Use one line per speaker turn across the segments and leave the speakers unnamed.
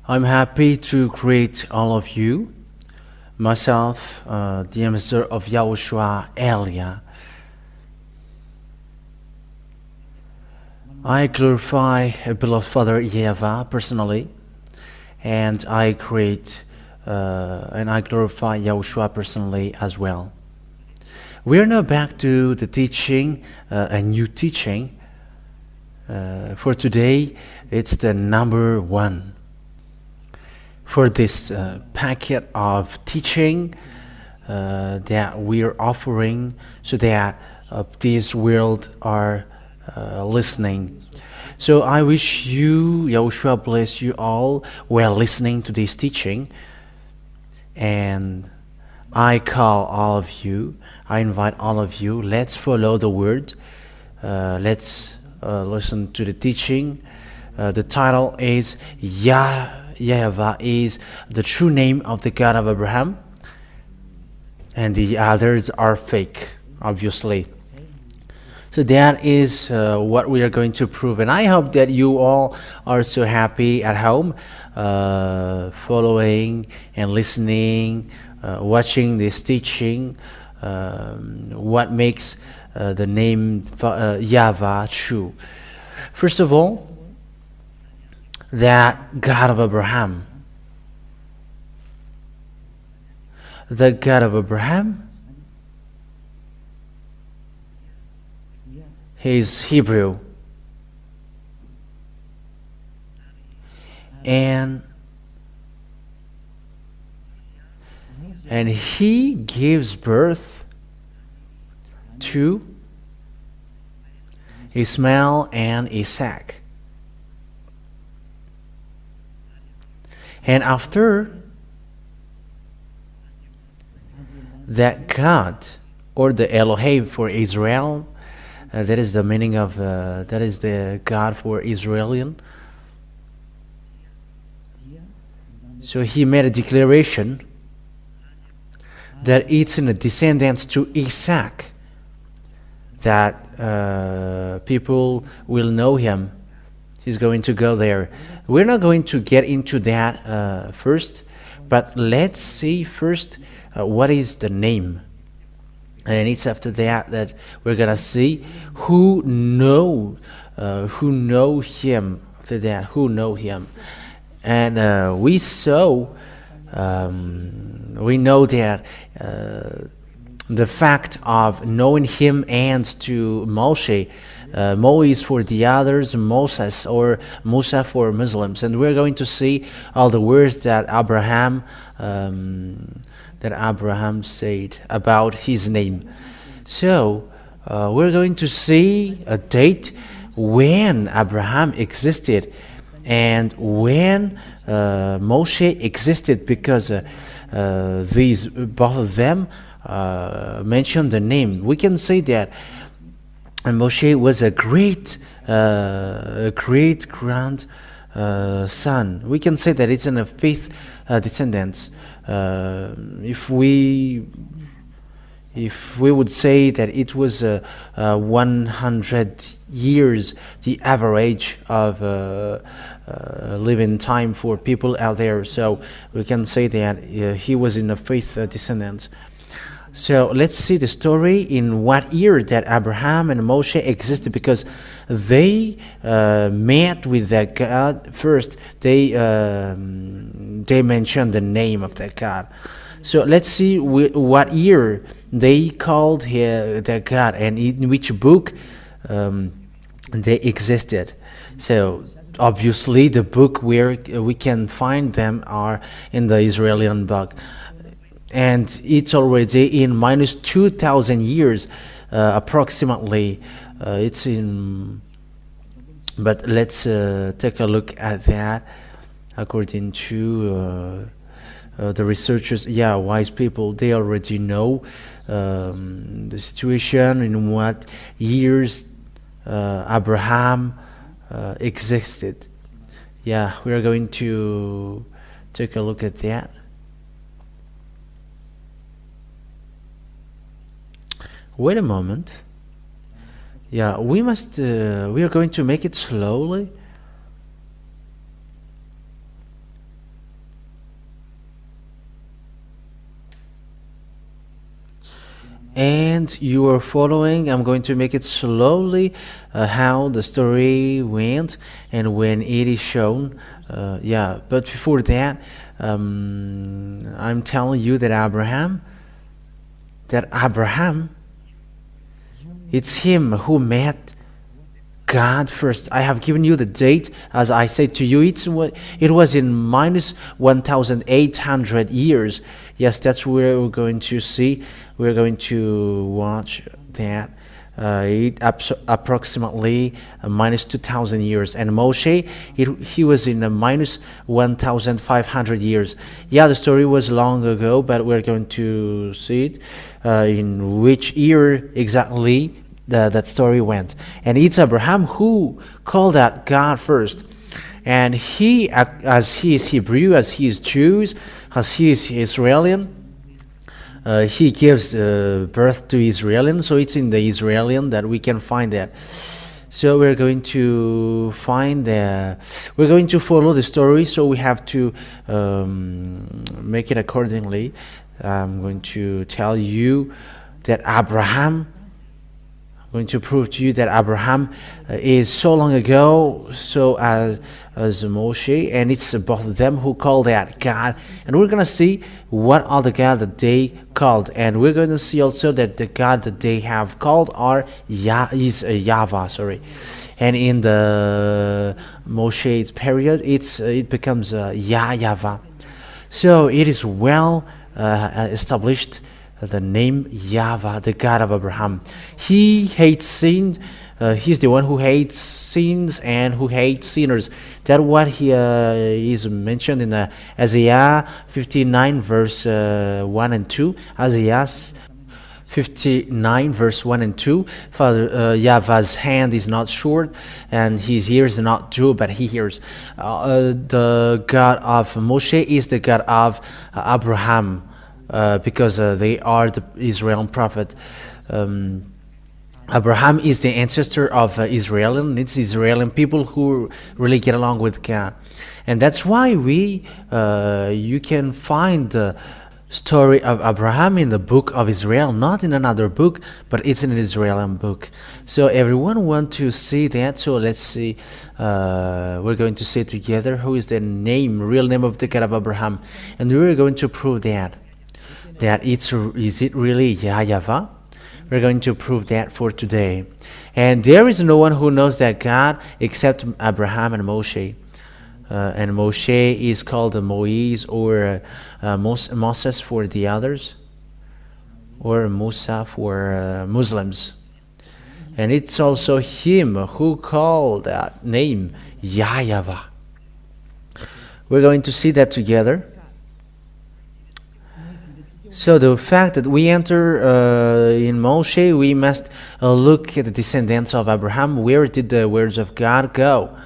I'm happy to greet all of you. Myself, the ambassador of YAHOSHUAH YAHVAH. I glorify beloved Father YAHVAH personally, and I glorify YAHOSHUAH personally as well. We are now back to the teaching, a new teaching. For today, it's the number 1. For this packet of teaching that we are offering, so that this world are listening. So I wish you, YAHOSHUAH bless you all while listening to this teaching. And I call all of you, I invite all of you, let's follow the word. Let's listen to the teaching. The title is YAH YAHVAH is the true name of the God of Abraham, and the others are fake, obviously. So that is what we are going to prove, and I hope that you all are so happy at home, following and listening, watching this teaching. What makes the name YAHVAH true? First of all, that God of Abraham. The God of Abraham, he is Hebrew, and he gives birth to Ishmael and Isaac. And after that, God, or the Elohim for Israel, that is the meaning of, that is the God for Israelian. So he made a declaration that it's in the descendants to Isaac that people will know him. He's going to go there. We're not going to get into that first, but let's see first what is the name. And it's after that we're gonna see who know him. After that, who know him, and we know that the fact of knowing him ends to Moshe. Mo is for the others, Moses or Musa for Muslims, and we're going to see all the words that Abraham said about his name. So we're going to see a date when Abraham existed and when Moshe existed, because both of them mention the name. We can say that Moshe was a great grand son. We can say that it's in a fifth descendants. If we would say that it was 100 years, the average of living time for people out there, so we can say that he was in the fifth descendants. So let's see the story in what year that Abraham and Moshe existed, because they met with that God first. They mentioned the name of that God. So let's see what year they called that God and in which book they existed. So obviously the book where we can find them are in the Israeli book. And it's already in minus 2,000 years, approximately. It's in, but let's take a look at that. According to the researchers, wise people, they already know the situation in what years Abraham existed. We are going to take a look at that. Wait a moment. We are going to make it slowly. and you are following. I'm going to make it slowly how the story went and when it is shown. Yeah, but before that, I'm telling you that Abraham, it's him who met God first. I have given you the date, as I said to you. It was in minus 1,800 years. Yes, that's where we're going to see. We're going to watch that. Approximately minus 2,000 years, and Moshe, he was in a minus 1,500 years. Yeah, the story was long ago, but we're going to see it in which year exactly that story went. And it's Abraham who called out God first. And he, as he is Hebrew, as he is Jews, as he is Israeli, he gives birth to Israelian, so it's in the Israelian that we can find that. So we're going to we're going to follow the story, so we have to make it accordingly. I'm going to tell you that I'm going to prove to you that Abraham is so long ago, so as Moshe, and it's both of them who called that God. And we're going to see what are the God that they called, and we're going to see also that the God that they have called is YAHVAH. Sorry, and in the Moshe's period, it becomes YAH YAHVAH. So it is well established. The name YAHVAH, the God of Abraham. He hates sin. He's the one who hates sins and who hates sinners. That's what he is mentioned in Isaiah 59 verse 1 and 2. Isaiah 59 verse 1 and 2. Father YAHVAH's hand is not short and his ears are not dull, but he hears. The God of Moshe is the God of Abraham. Because they are the Israeli prophet. Abraham is the ancestor of Israel. It's Israeli people who really get along with God, and that's why you can find the story of Abraham in the book of Israel, not in another book, but it's in an Israeli book. So everyone want to see that. So let's see. We're going to say together who is the real name of the God of Abraham, and we're going to prove that is it really YAH YAHVAH? We're going to prove that for today. And there is no one who knows that God except Abraham and Moshe. And Moshe is called Moise or Moses for the others, or Musa for Muslims. And it's also him who called that name YAH YAHVAH. We're going to see that together. So the fact that we enter in Moshe, we must look at the descendants of Abraham. Where did the words of God go?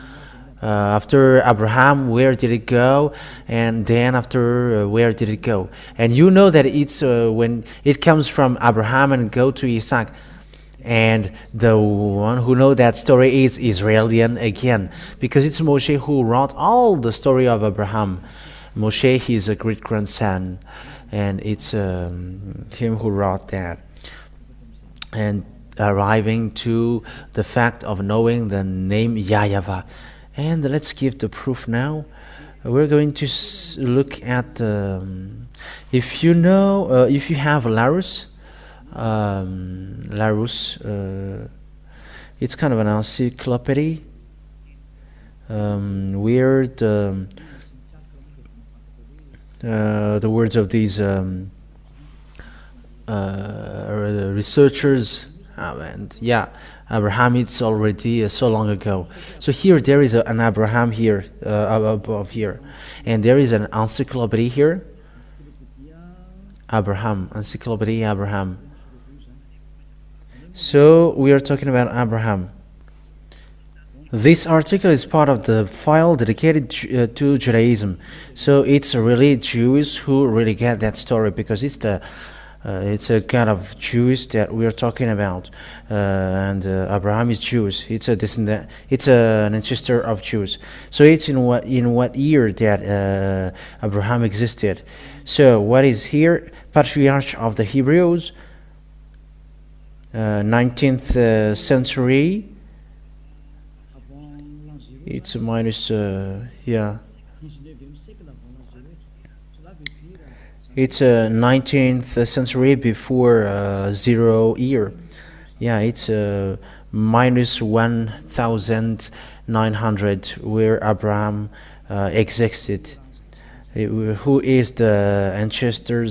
After Abraham, where did it go? And then after, where did it go? And you know that it's when it comes from Abraham and go to Isaac. And the one who know that story is Israelian again, because it's Moshe who wrote all the story of Abraham. Moshe, he's a great grandson. And it's him who wrote that. And arriving to the fact of knowing the name YAH YAHVAH. And let's give the proof now. We're going to look at, if you have Larousse, it's kind of an encyclopedia, where the words of these researchers, and yeah, Abraham, it's already so long ago. So here there is an Abraham here, above here, and there is an encyclopedia here. Encyclopedia Abraham. So we are talking about Abraham. This article is part of the file dedicated to Judaism. So it's really Jews who really get that story, because it's a kind of Jews that we are talking about, and Abraham is Jewish. It's a descendant. It's an ancestor of Jews. So it's in what year that Abraham existed. So what is here? Patriarch of the Hebrews, 19th century. It's minus, yeah. It's 19th century before 0 year. Yeah, it's minus 1900 where Abraham existed. Who is the ancestor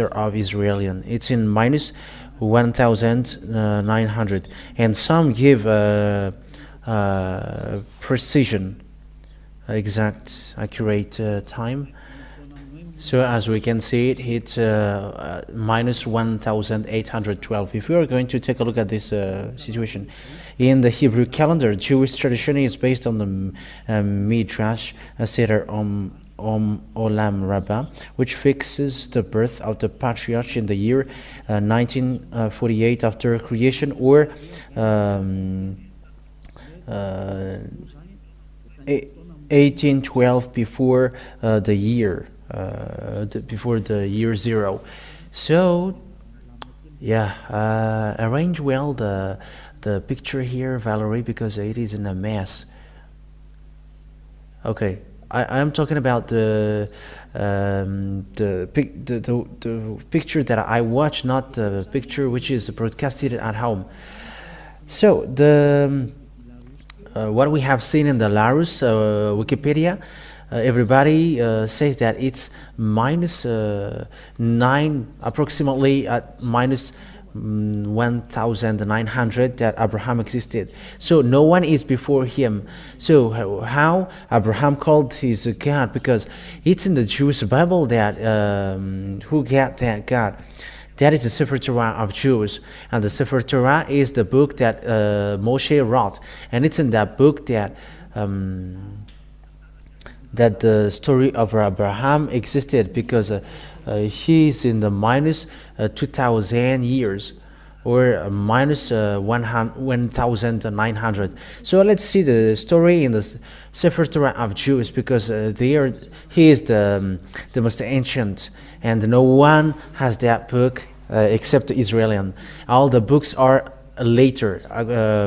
of Israelian? It's in minus 1900, and some give precision, exact, accurate time. So as we can see, it's minus 1812. If we are going to take a look at this situation, in the Hebrew calendar, Jewish tradition is based on the Midrash Seder Olam Rabbah, which fixes the birth of the patriarch in the year 1948 after creation, or 1812 before the year. Before the year 0. So yeah, arrange well the picture here, Valerie, because it is in a mess. Okay, I am talking about the picture that I watch, not the picture which is broadcasted at home. So the what we have seen in the Larus Wikipedia, everybody says that it's minus 9, approximately at minus 1900 that Abraham existed. So no one is before him. So how Abraham called his God? Because it's in the Jewish Bible that who got that God. That is the Sefer Torah of Jews, and the Sefer Torah is the book that Moshe wrote, and it's in that book that that the story of Abraham existed, because he's in the minus 2000 years, or minus 1900. So let's see the story in the Sefer Torah of Jews, because he is the most ancient, and no one has that book except the Israelian. All the books are later.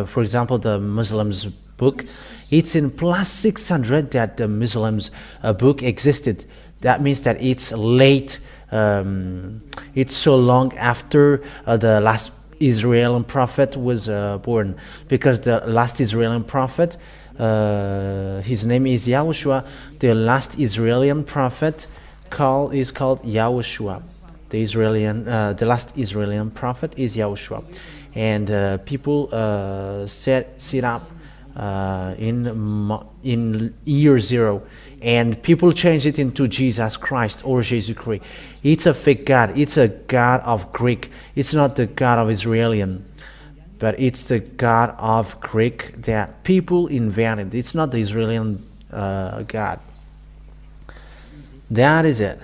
For example, the Muslims book, it's in plus 600 that the Muslims book existed. That means that it's late. It's so long after the last Israeli prophet was born, because the last Israeli prophet, his name is YAHOSHUAH. The last Israeli prophet is called YAHOSHUAH. The last Israeli prophet is YAHOSHUAH, and people set up in year 0, and people change it into Jesus Christ or Jesus Christ. It's a fake God. It's a God of Greek. It's not the God of Israelian, but it's the God of Greek that people invented. It's not the Israelian God. That is it.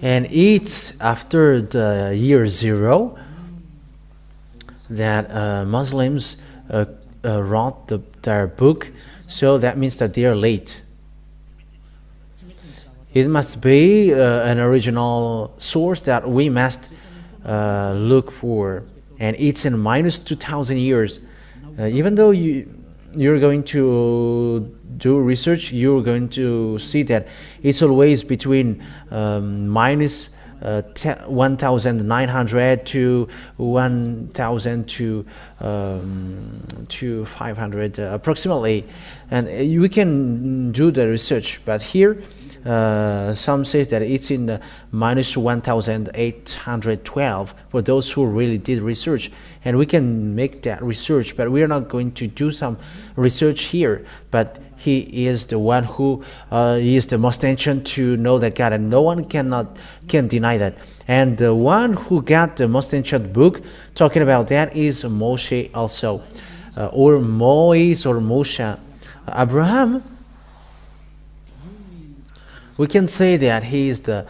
And it's after the year 0 that Muslims wrote their book, so that means that they are late. It must be an original source that we must look for, and it's in minus 2000 years. Even though you're going to do research, you're going to see that it's always between minus 1900 to 1000 to 500 approximately, and we can do the research. But here some say that it's in the minus 1812 for those who really did research, and we can make that research, but we are not going to do some research here. But he is the one who is the most ancient to know that God, and no one can deny that. And the one who got the most ancient book, talking about that, is Moshe also, or Moise or Moshe. Abraham, we can say that he is the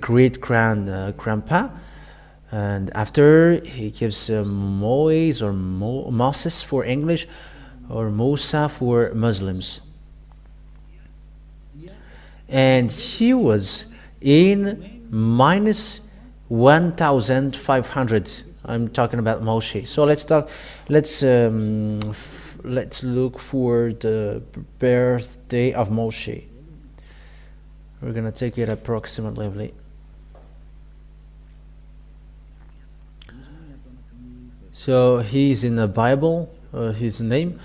great grandpa. And after he gives Moise or Moses for English, or Musa for Muslims. And he was in minus 1,500. I'm talking about Moshe. So let's look for the birthday of Moshe. We're gonna take it approximately. So he's in the Bible. His name,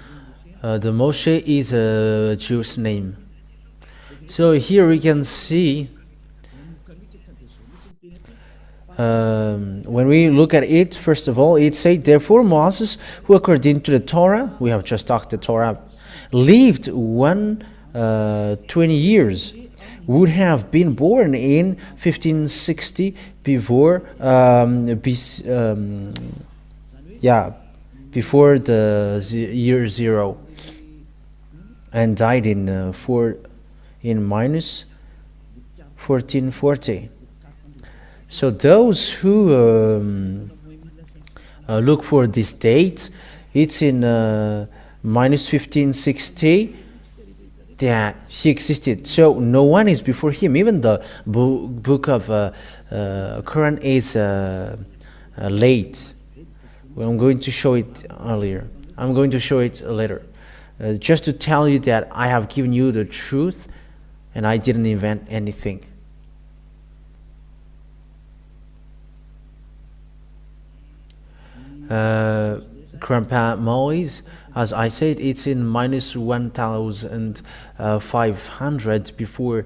the Moshe is a Jewish name. So here we can see, when we look at it, first of all, it says, therefore Moses, who according to the Torah, we have just talked the Torah, lived 120 years, would have been born in 1560 before before the year 0, and died in minus 1440. So those who look for this date, it's in minus 1560 that he existed. So no one is before him. Even the book of Quran is late. Well, I'm going to show it earlier. I'm going to show it later. Just to tell you that I have given you the truth and I didn't invent anything. Grandpa Moise, as I said, it's in minus 1,500 before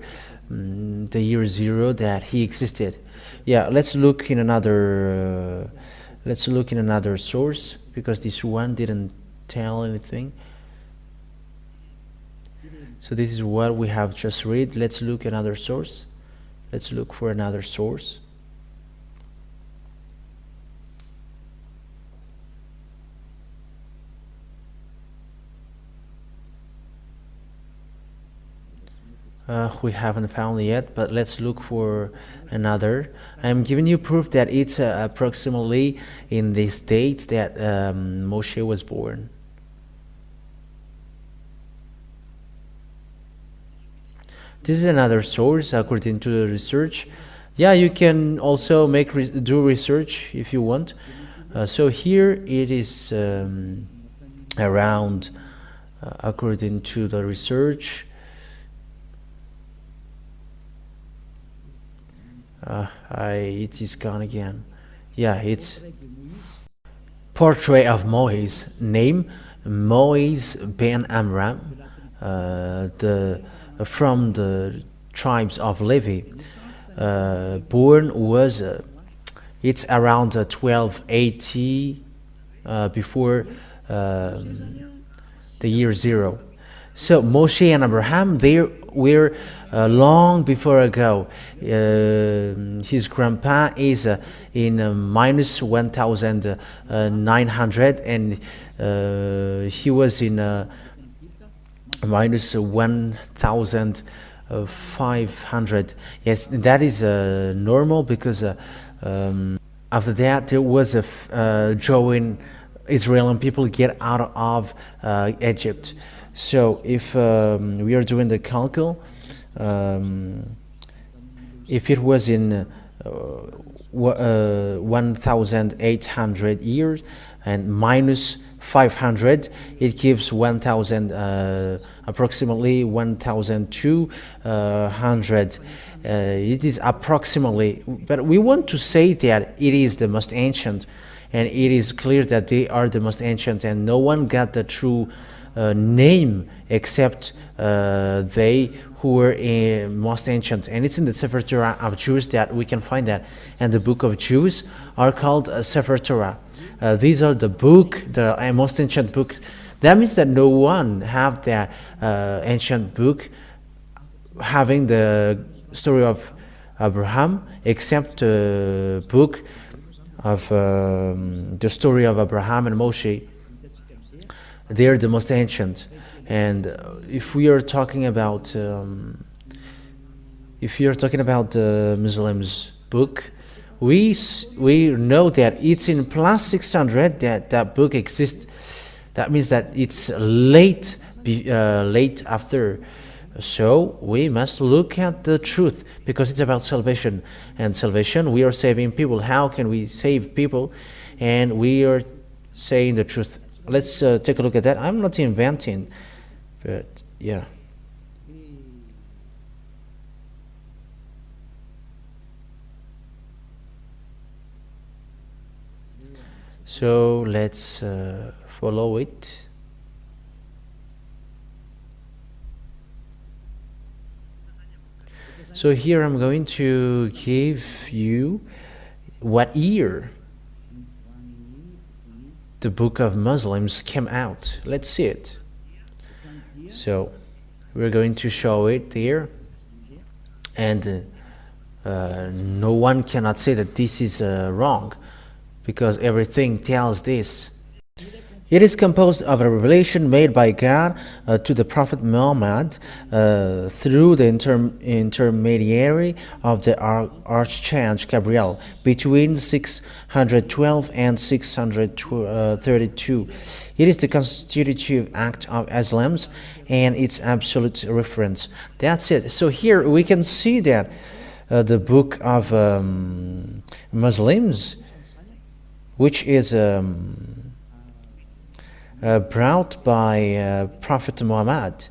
the year 0 that he existed. Yeah, let's look in another source, because this one didn't tell anything. So this is what we have just read. Let's look at another source. Let's look for another source. We haven't found it yet, but let's look for another. I'm giving you proof that it's approximately in this date that Moshe was born. This is another source according to the research. Yeah, you can also do research if you want. So here it is around, according to the research, it is gone again. Yeah, it's portrait of Moise, name Moise ben Amram, from the tribes of Levi. Born was it's around 1280 before the year 0. So Moshe and Abraham, they were long before ago. His grandpa is in minus 1,900 and he was in minus 1,500. Yes, that is normal, because after that there was a join Israel and people get out of Egypt. So if we are doing the calcul, if it was in 1,800 years and minus 500, it gives 1,000, approximately 1,200. It is approximately, but we want to say that it is the most ancient, and it is clear that they are the most ancient, and no one got the true name except they who were most ancient. And it's in the Sefer Torah of Jews that we can find that, and the book of Jews are called Sefer Torah. These are the most ancient book. That means that no one have that ancient book having the story of Abraham except the book of the story of Abraham and Moshe. They are the most ancient. And if we are talking about the Muslims book, we know that it's in plus 600 that book exists. That means that it's late after So we must look at the truth, because it's about salvation. And salvation, we are saving people. How can we save people? And we are saying the truth. Let's take a look at that. I'm not inventing, but yeah. So let's follow it. So here I'm going to give you what year the Book of Muslims came out. Let's see it. So we're going to show it here, and no one cannot say that this is wrong, because everything tells this. It is composed of a revelation made by God to the Prophet Muhammad through the intermediary of the Archangel Gabriel between 612 and 632. It is the constitutive act of Islam and its absolute reference. That's it. So here we can see that the book of Muslims, which is brought by Prophet Muhammad,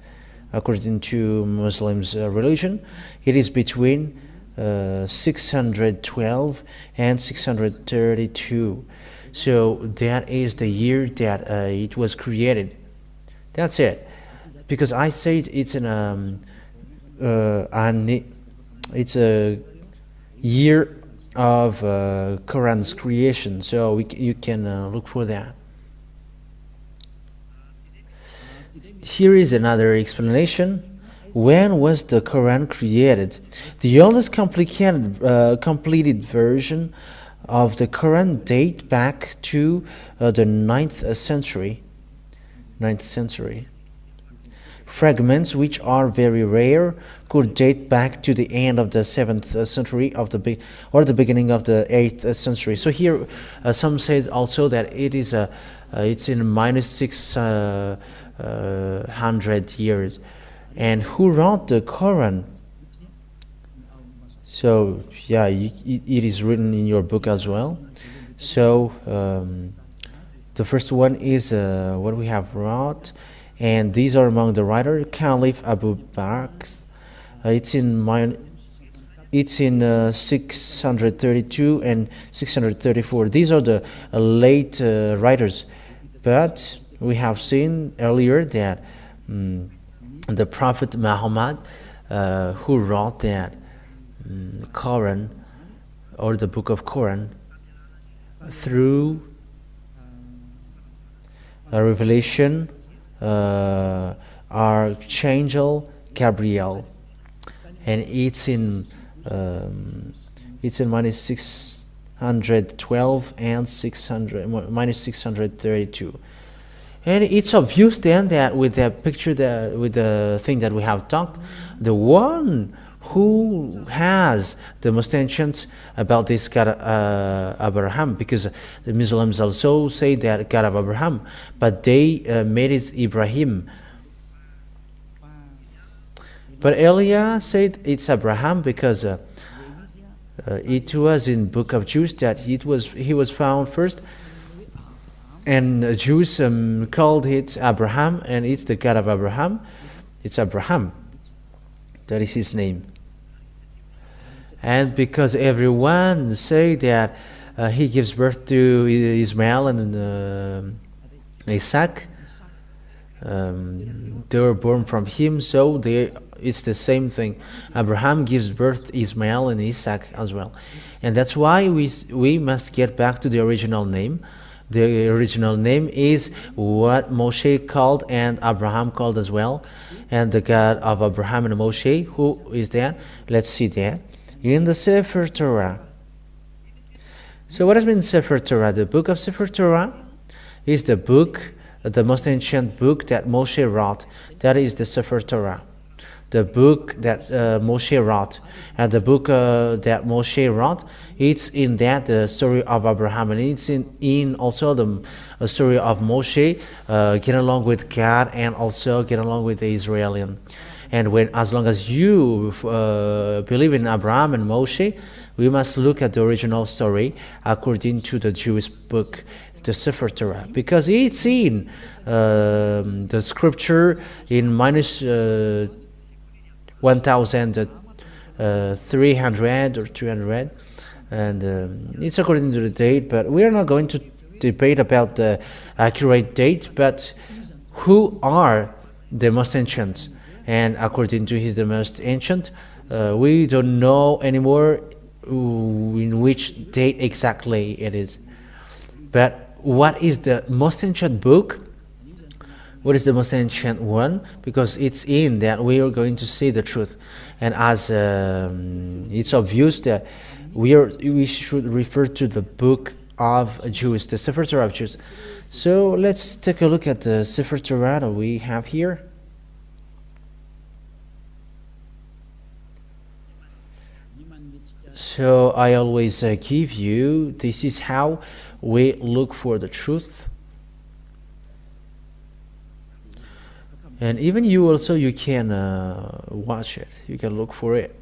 according to Muslims' religion, it is between 612 and 632. So that is the year that it was created. That's it. Because I said it's it's a year of Quran's creation. So you can look for that. Here is another explanation. When was the Quran created? The oldest completed version of the Quran date back to the 9th century. Fragments, which are very rare, could date back to the end of the 7th century or the beginning of the 8th century. So here, some say also that it is it's in minus 600 years. And who wrote the Quran? So yeah, it is written in your book as well. So the first one is what we have wrote, and these are among the writer Caliph Abu Bakr. It's in 632 and 634. These are the late writers, but we have seen earlier that the Prophet Muhammad, who wrote that Quran, or the book of Quran, through a revelation, Archangel Gabriel, and it's in minus 612 and minus 632. And it's obvious then that with the picture, with the thing that we have talked, the one who has the most ancient about this God Abraham, because the Muslims also say that God of Abraham, but they made it Ibrahim. But Elia said it's Abraham because it was in Book of Jews that he was found first. And the Jews called it Abraham, and it's the God of Abraham. It's Abraham. That is his name. And because everyone say that he gives birth to Ismail and Isaac, they were born from him, so it's the same thing. Abraham gives birth to Ismail and Isaac as well. And that's why we must get back to the original name. The original name is what Moshe called and Abraham called as well. And the God of Abraham and Moshe, who is that? Let's see that. In the Sefer Torah. So what does mean Sefer Torah? The book of Sefer Torah is the book, the most ancient book that Moshe wrote. That is the Sefer Torah. The book that Moshe wrote. And the book that Moshe wrote, it's in that the story of Abraham, and it's in also the story of Moshe, get along with God and also get along with the Israelian. And as long as you believe in Abraham and Moshe, we must look at the original story according to the Jewish book, the Sefer Torah, because it's in the scripture in minus 1,300 or 200, and it's according to the date, but we are not going to debate about the accurate date, but who are the most ancient, and according to the most ancient, we don't know anymore in which date exactly it is. But what is the most ancient book? What is the most ancient one? Because it's in that we are going to see the truth, and as it's obvious that we should refer to the book of Jews, the Sefer Torah of Jews. So let's take a look at the Sefer Torah that we have here. So I always give you, this is how we look for the truth. And even you also, you can watch it, you can look for it.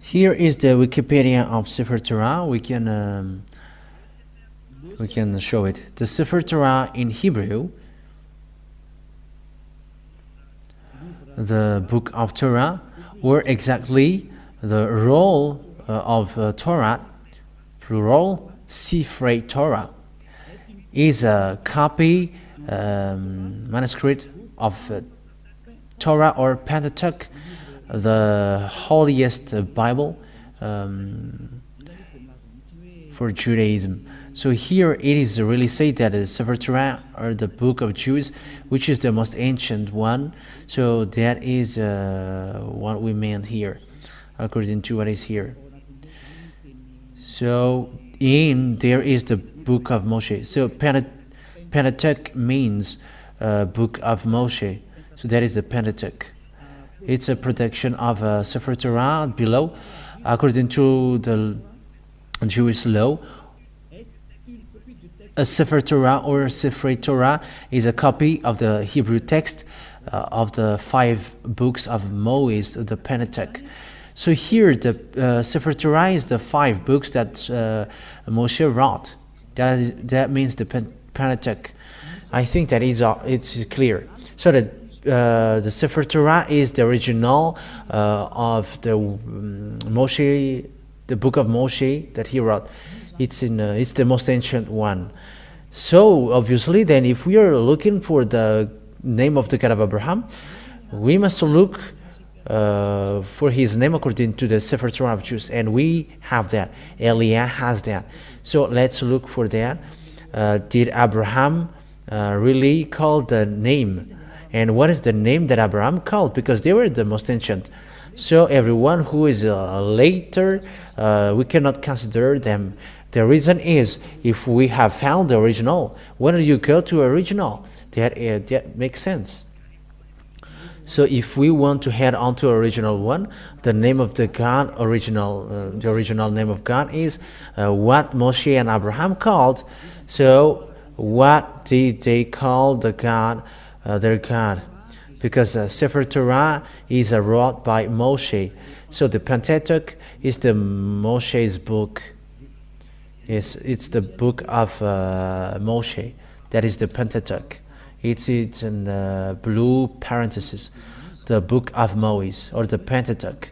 Here is the Wikipedia of Sefer Torah. We can show it. The Sefer Torah in Hebrew, the book of Torah, or exactly the roll of Torah, plural, Sifrei Torah, is a copy, manuscript of Torah or Pentateuch, the holiest Bible for Judaism. So here it is really said that the Sefer Torah, or the book of Jews, which is the most ancient one. So that is what we meant here, according to what is here. So there is the book of Moshe. So Pentateuch means book of Moshe. So that is the Pentateuch. It's a production of Sefer Torah below, according to the Jewish law. A Sefer Torah or Sifrei Torah is a copy of the Hebrew text of the 5 books of Moses, the Pentateuch. So here the Sefer Torah is the 5 books that Moshe wrote. That means the Pentateuch. I think that it's clear. So the Sefer Torah is the original of the Moshe, the book of Moshe that he wrote. It's the most ancient one. So obviously, then, if we are looking for the name of the God of Abraham, we must look for his name according to the Sefer Torah of Jews, and we have that. YAH has that. So let's look for that. Did Abraham really call the name? And what is the name that Abraham called? Because they were the most ancient. So everyone who is later, we cannot consider them. The reason is, if we have found the original, when do you go to original? That makes sense. So if we want to head on to original one, the name of the God, the original name of God is what Moshe and Abraham called. So what did they call the God, their God? Because Sefer Torah is wrote by Moshe. So the Pentateuch is the Moshe's book. It's the book of Moshe. That is the Pentateuch. It's in blue parentheses, the book of Moses, or the Pentateuch.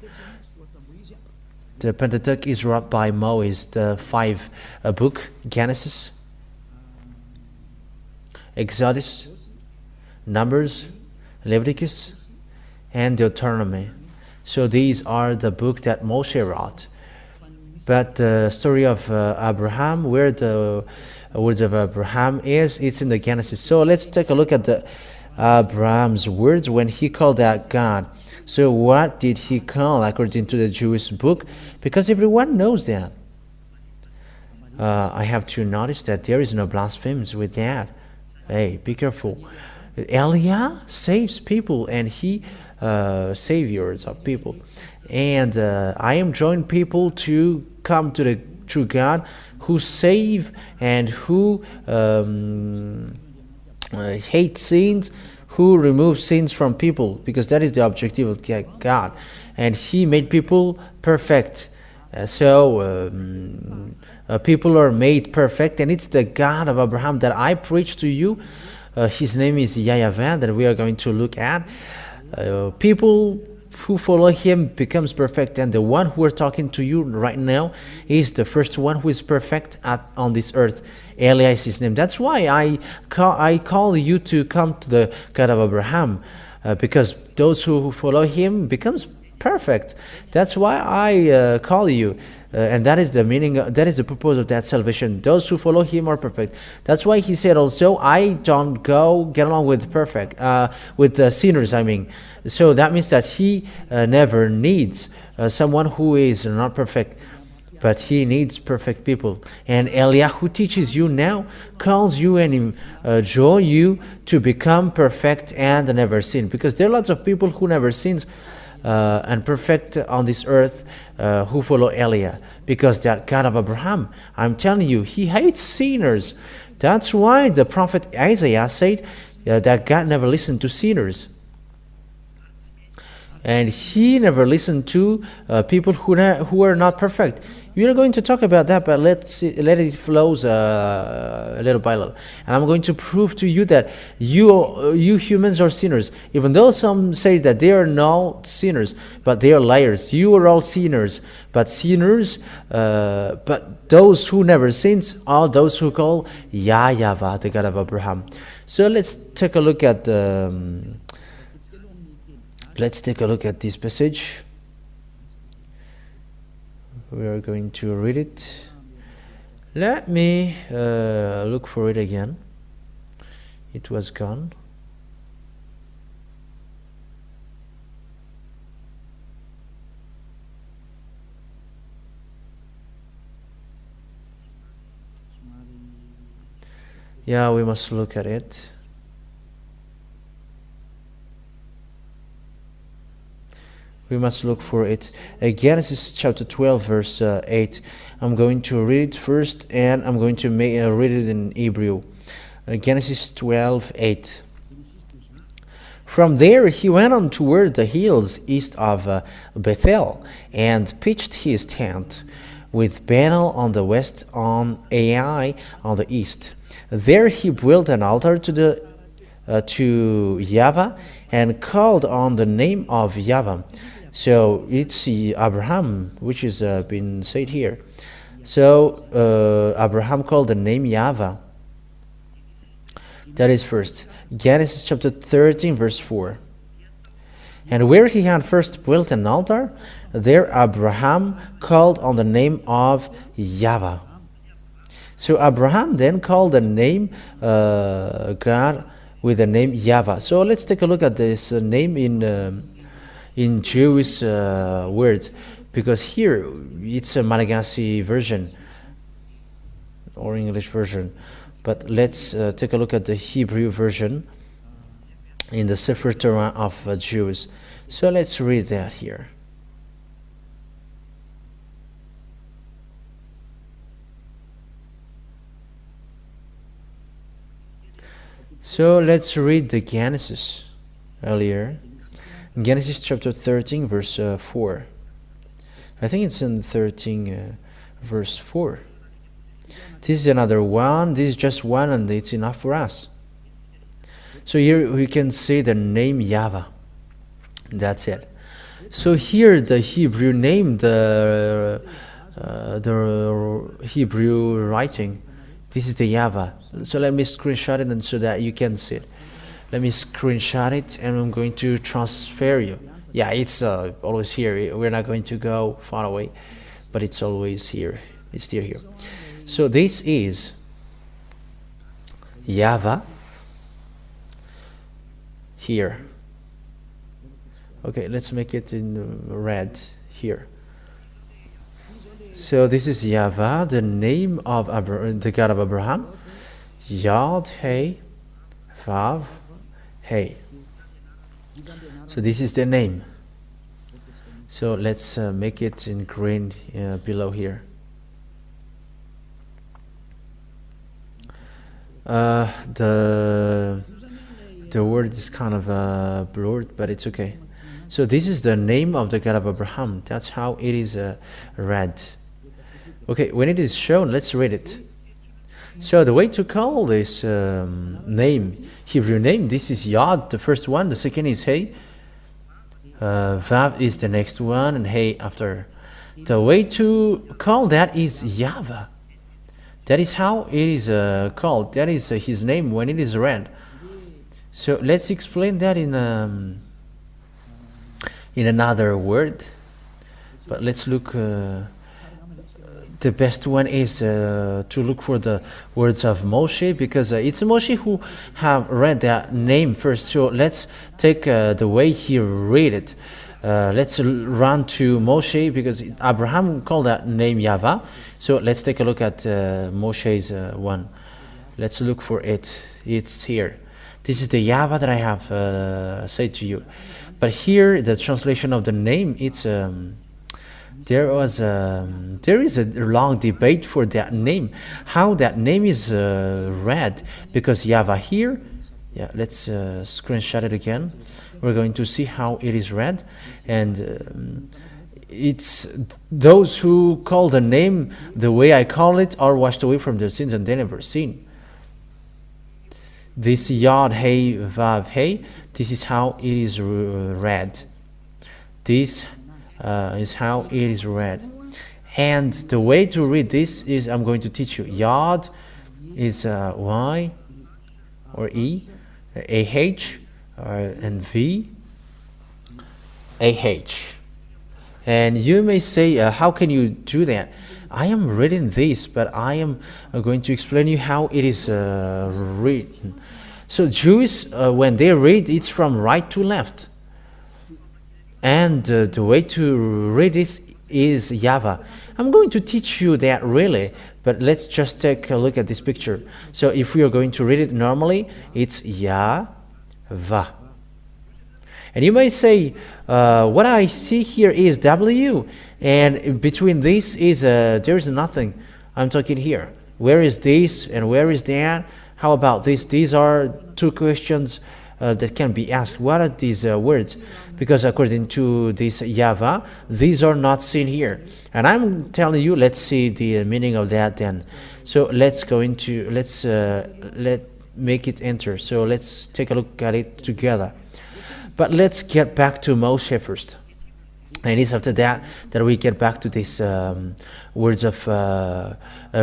The Pentateuch is wrote by Moses, the 5 book: Genesis, Exodus, Numbers, Leviticus, and Deuteronomy. So these are the book that Moshe wrote. But the story of Abraham, where the words of Abraham is, it's in the Genesis. So let's take a look at the Abraham's words when he called that God. So what did he call according to the Jewish book? Because everyone knows that. I have to notice that there is no blasphemies with that. Hey, be careful. YAH saves people, and he saviors of people. And I am joining people to come to the true God, who save and who hate sins, who removes sins from people, because that is the objective of God. And He made people perfect. People are made perfect, and it's the God of Abraham that I preach to you. His name is YAH YAHVAH, that we are going to look at. People who follow Him becomes perfect, and the one who are talking to you right now is the first one who is perfect on this earth. Eliah is his name. That's why I call you to come to the God of Abraham, because those who follow Him becomes perfect. That's why I call you, and that is the meaning. That is the purpose of that salvation. Those who follow Him are perfect. That's why He said also, I don't go get along with with sinners. I mean, so that means that He never needs someone who is not perfect, but He needs perfect people. And Eliah, who teaches you now, calls you and enjoys you to become perfect and never sin, because there are lots of people who never sins and perfect on this earth who follow Eliah, because that God of Abraham, I'm telling you, He hates sinners. That's why the prophet Isaiah said that God never listened to sinners, and He never listened to people who are not perfect. We are going to talk about that, but let it flows little by little. And I'm going to prove to you that you humans are sinners. Even though some say that they are not sinners, but they are liars. You are all sinners, but those who never sins are those who call YAH YAHVAH, the God of Abraham. So let's take a look at this passage. We are going to read it. Let me look for it again. It was gone. Yeah, we must look at it. We must look for it. Genesis chapter 12, verse 8. I'm going to read it first, and I'm going to read it in Hebrew. Genesis 12, 8. From there he went on toward the hills east of Bethel, and pitched his tent, with Bethel on the west, on Ai on the east. There he built an altar to Yahvah, and called on the name of Yahvah. So it's Abraham, which is been said here. So Abraham called the name Yahvah. That is first. Genesis chapter 13, verse 4. And where he had first built an altar, there Abraham called on the name of Yahvah. So Abraham then called the name God with the name Yahvah. So let's take a look at this name in Jewish words, because here it's a Malagasy version or English version, but let's take a look at the Hebrew version in the Sefer Torah of Jews. So let's read that here. So let's read the Genesis earlier. Genesis chapter 13, verse 4. I think it's in 13, verse 4. This is another one. This is just one, and it's enough for us. So here we can say the name Yahvah. That's it. So here the Hebrew name, the Hebrew writing, this is the Yahvah. So let me screenshot it, and so that you can see it. Let me screenshot it, and I'm going to transfer you. Yeah, it's always here. We're not going to go far away, but it's always here. It's still here. So this is Yahvah here. Okay, let's make it in red here. So this is Yahvah, the name of the God of Abraham. Yod, Hey, Vav, Hey. So So this is the name. So let's make it in green below here. The word is kind of blurred, but it's okay. So this is the name of the God of Abraham. That's how it is read. Okay, when it is shown, let's read it. So the way to call this name, Hebrew name, this is Yod, the first one. The second is Hey. Vav is the next one, and Hey after. The way to call that is YAHVAH. That is how it is called. That is his name when it is read. So let's explain that in another word. But let's look. The best one is to look for the words of Moshe, because it's Moshe who have read that name first. So let's take the way he read it. Let's run to Moshe, because Abraham called that name YAHVAH. So let's take a look at Moshe's one. Let's look for it. It's here. This is the YAHVAH that I have said to you. But here, the translation of the name, it's there is a long debate for that name, how that name is read, because YAHVAH here, yeah, let's screenshot it again. We're going to see how it is read, and it's those who call the name the way I call it are washed away from their sins and they never sin. This Yod Hey Vav Hey, this is how it is read. This is how it is read. And the way to read this is, I'm going to teach you. Yod is Y or E, AH, and V, AH. And you may say, how can you do that? I am reading this, but I am going to explain you how it is written. So Jews, when they read, it's from right to left. And the way to read this is YAHVAH. I'm going to teach you that really, but let's just take a look at this picture. So if we are going to read it normally, it's YAHVAH. And you may say, what I see here is W, and between this is there is nothing. I'm talking here. Where is this and where is that? How about this? These are two questions that can be asked. What are these words? Because according to this YAHVAH, these are not seen here. And I'm telling you, let's see the meaning of that then. So let's make it enter. So let's take a look at it together. But let's get back to Moshe first. And it's after that we get back to these words of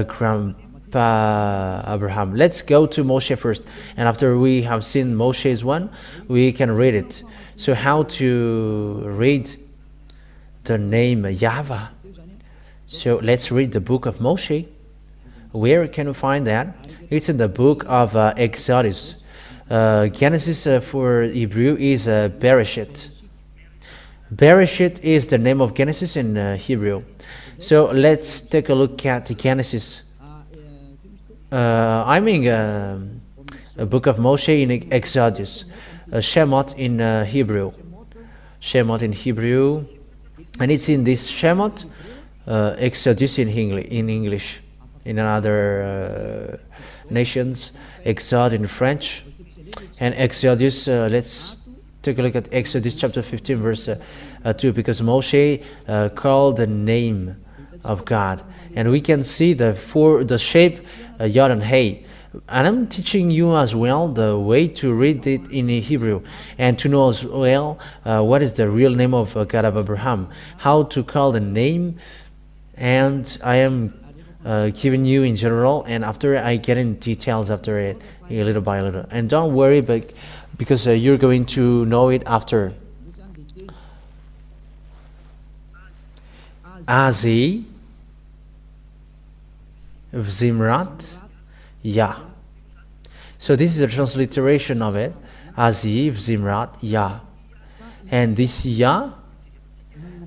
Grandpa Abraham. Let's go to Moshe first. And after we have seen Moshe's one, we can read it. So how to read the name YAHVAH? So let's read the book of Moshe. Where can we find that? It's in the book of Exodus. Genesis for Hebrew is Bereshit. Bereshit is the name of Genesis in Hebrew. So let's take a look at Genesis. I mean a book of Moshe in Exodus. Shemot in Hebrew. Shemot in Hebrew. And it's in this Shemot, Exodus in English. In other nations, Exode in French. And Exodus, let's take a look at Exodus chapter 15 verse 2, because Moshe called the name of God. And we can see the shape Yod and Hey. And I'm teaching you as well the way to read it in Hebrew, and to know as well what is the real name of God of Abraham, how to call the name. And I am giving you in general, and after I get in details after it, little by little. And don't worry, but because you're going to know it after. Azi, Vzimrat, Yah. So this is a transliteration of it. Azi, Vzimrat, Yah. And this Yah,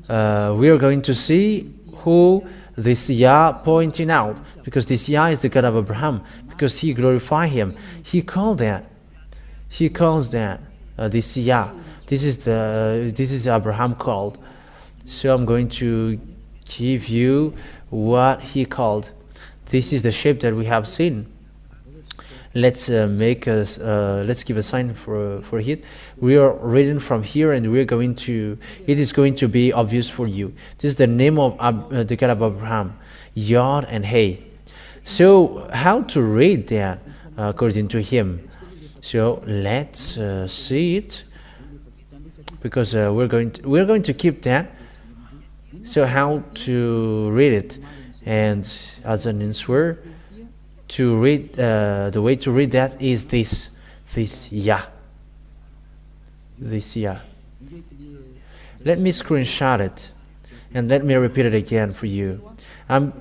we are going to see who this Yah pointing out, because this Yah is the God of Abraham, because he glorified him. He calls that. He calls that this Yah. This is Abraham called. So I'm going to give you what he called. This is the shape that we have seen. Let's let's give a sign for it. We are reading from here, and we're going to. It is going to be obvious for you. This is the name of the God of Abraham, Yod and Hey. So how to read that according to him? So let's see it, because we're going to keep that. So how to read it, and as an answer to read, the way to read that is this Yah. This Yah. Let me screenshot it, and let me repeat it again for you. I'm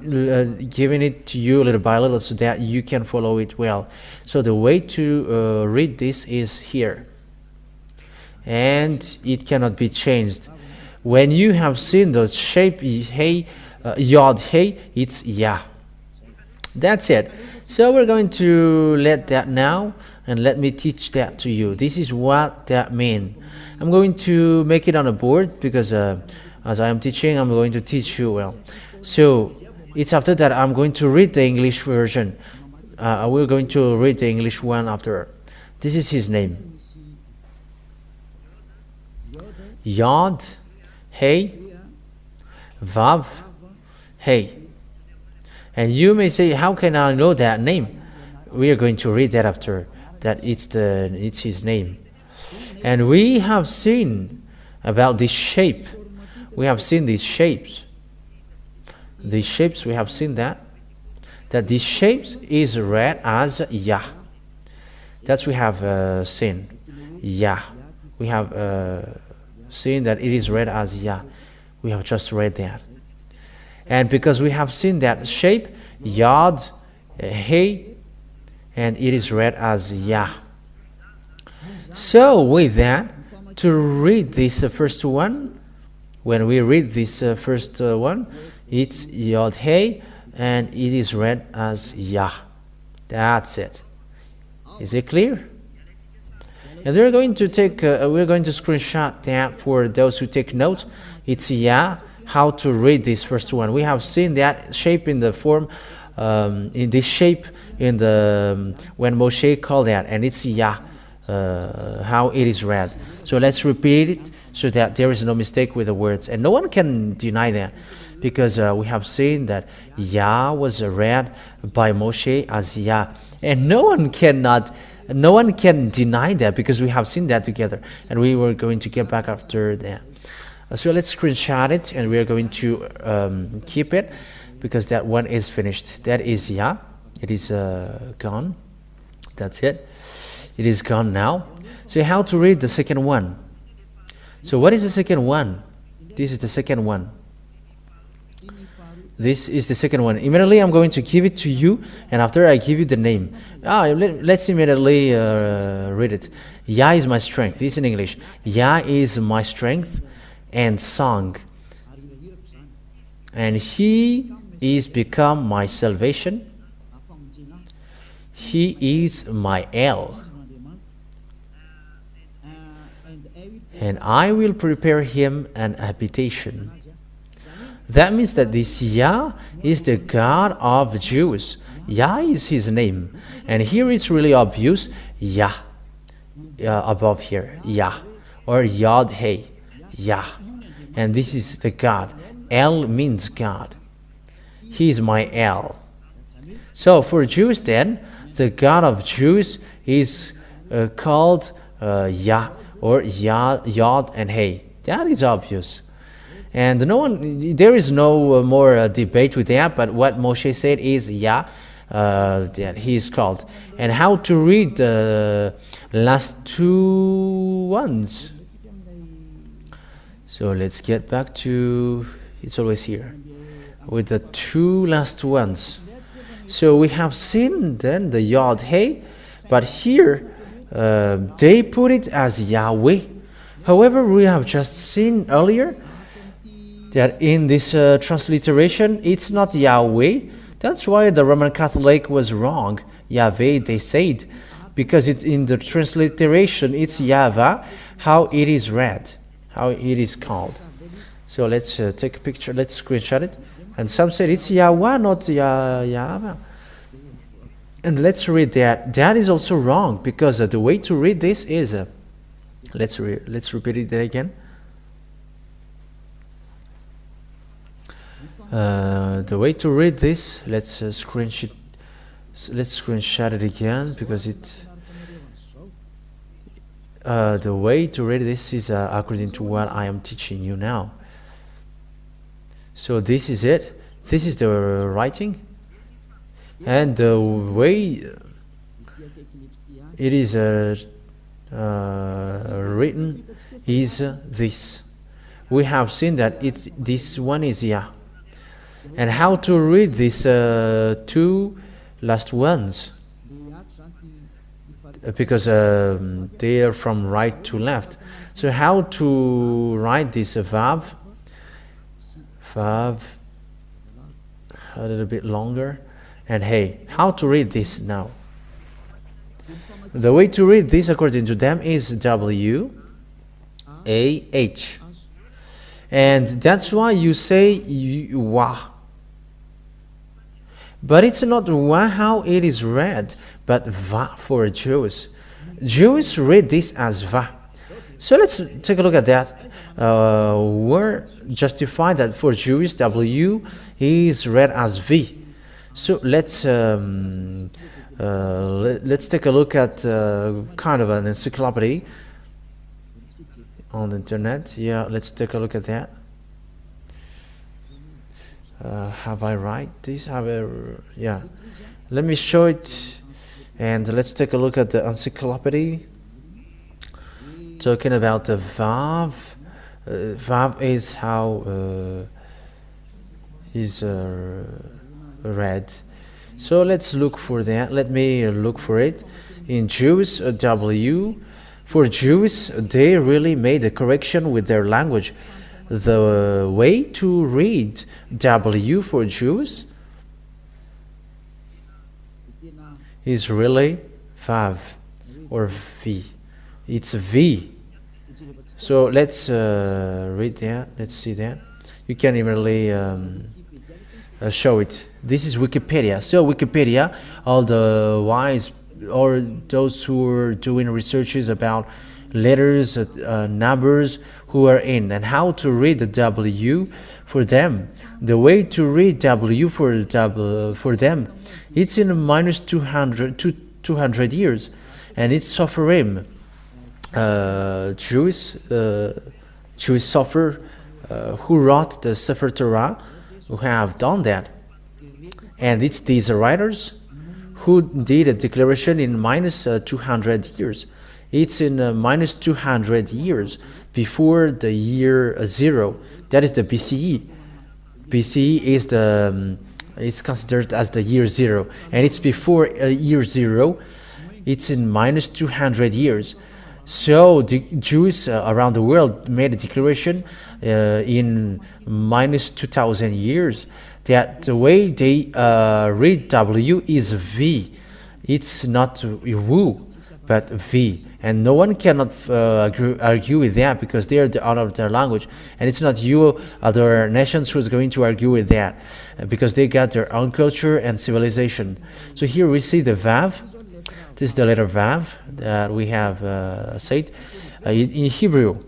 giving it to you little by little so that you can follow it well. So the way to read this is here, and it cannot be changed. When you have seen the shape Hey, Yod Hey, it's Yah. That's it. So we're going to let that now, and let me teach that to you. This is what that means. I'm going to make it on a board, because as I am teaching, I'm going to teach you well. So it's after that I'm going to read the English version. We're going to read the English one after. This is his name. Yod Hey Vav Hey. And you may say, how can I know that name? We are going to read that after. That it's his name. And we have seen about this shape. We have seen these shapes. These shapes, we have seen that these shapes is read as Yah. That's we have seen. Yah. We have seen that it is read as Yah. We have just read that. And because we have seen that shape, Yod, Hey, and it is read as Yah. So with that, to read this first one, when we read this first one, it's Yod Hey, and it is read as Yah. That's it. Is it clear? And we're going to take, we're going to screenshot that for those who take notes. It's Yah. How to read this first one? We have seen that shape in the form, in this shape in the when Moshe called that, and it's Yah. How it is read. So let's repeat it so that there is no mistake with the words, and no one can deny that, because we have seen that Yah was read by Moshe as Yah, and no one can deny that, because we have seen that together, and we were going to get back after that. So let's screenshot it, and we are going to keep it, because that one is finished. That is Yah. It is gone. That's it. It is gone now. So how to read the second one? So what is the second one? This is the second one. This is the second one. Immediately I'm going to give it to you, and after I give you the name. Let's immediately read it. Yah is my strength. This is in English. Yah is my strength and song, and He is become my salvation. He is my El, and I will prepare him an habitation. That means that this Yah is the God of Jews. Yah is his name, and here it's really obvious. Yah, above here, Yah, or Yod Hey, Yah, and this is the God. El means God. He is my El. So for Jews then, the God of Jews is called Yah, or Yod and Hey. That is obvious. And there is no more debate with that, but what Moshe said is Yah, that he is called. And how to read the last two ones. So let's get back to, it's always here, with the two last ones. So we have seen then the Yod Hey, but here they put it as Yahweh. However, we have just seen earlier that in this transliteration, it's not Yahweh. That's why the Roman Catholic was wrong. Yahweh, they said. because it's in the transliteration, it's YAHVAH, how it is read, how it is called. So let's take a picture, let's screenshot it. And some said it's YAHVAH, not YAHVAH. And let's read that. That is also wrong, because the way to read this is, let's repeat it again. The way to read this, let's screenshot it again, because the way to read this is according to what I am teaching you now. So this is it. This is the writing, and the way it is written is this. We have seen that this one is YAH. And how to read these two last ones, because they are from right to left. So how to write this vav a little bit longer, and hey, how to read this now? The way to read this according to them is WAH, and that's why you say YAH. But it's not WAH how it is read, but VAH for Jews. Jews read this as VAH. So let's take a look at that. We're justified that for Jews, W is read as V. So let's take a look at kind of an encyclopedia on the internet. Yeah, let's take a look at that. Have I write this? Yeah. Let me show it, and let's take a look at the encyclopedia. Talking about the vav. Vav is how is read. So let's look for that. Let me look for it. In Jews, W. For Jews, they really made a correction with their language. The way to read W for Jews is really Vav or V. It's V. So let's read that. Let's see that. You can immediately show it. This is Wikipedia. So Wikipedia, all the wise or those who are doing researches about letters, numbers, who are in, and how to read the W for them. The way to read W for them, it's in minus 200 years, and it's Sopherim. Jewish Sopher who wrote the Sefer Torah, who have done that, and it's these writers who did a declaration in minus 200 years. It's in minus 200 years before the year 0. That is the BCE. BCE is it's considered as the year 0, and it's before year 0. It's in minus 200 years. So the Jews around the world made a declaration in minus 2,000 years that the way they read W is V. It's not Wu, but V. And no one cannot argue with that, because they are the honor of their language. And it's not you, other nations, who's going to argue with that, because they got their own culture and civilization. So here we see the Vav. This is the letter Vav that we have said in Hebrew,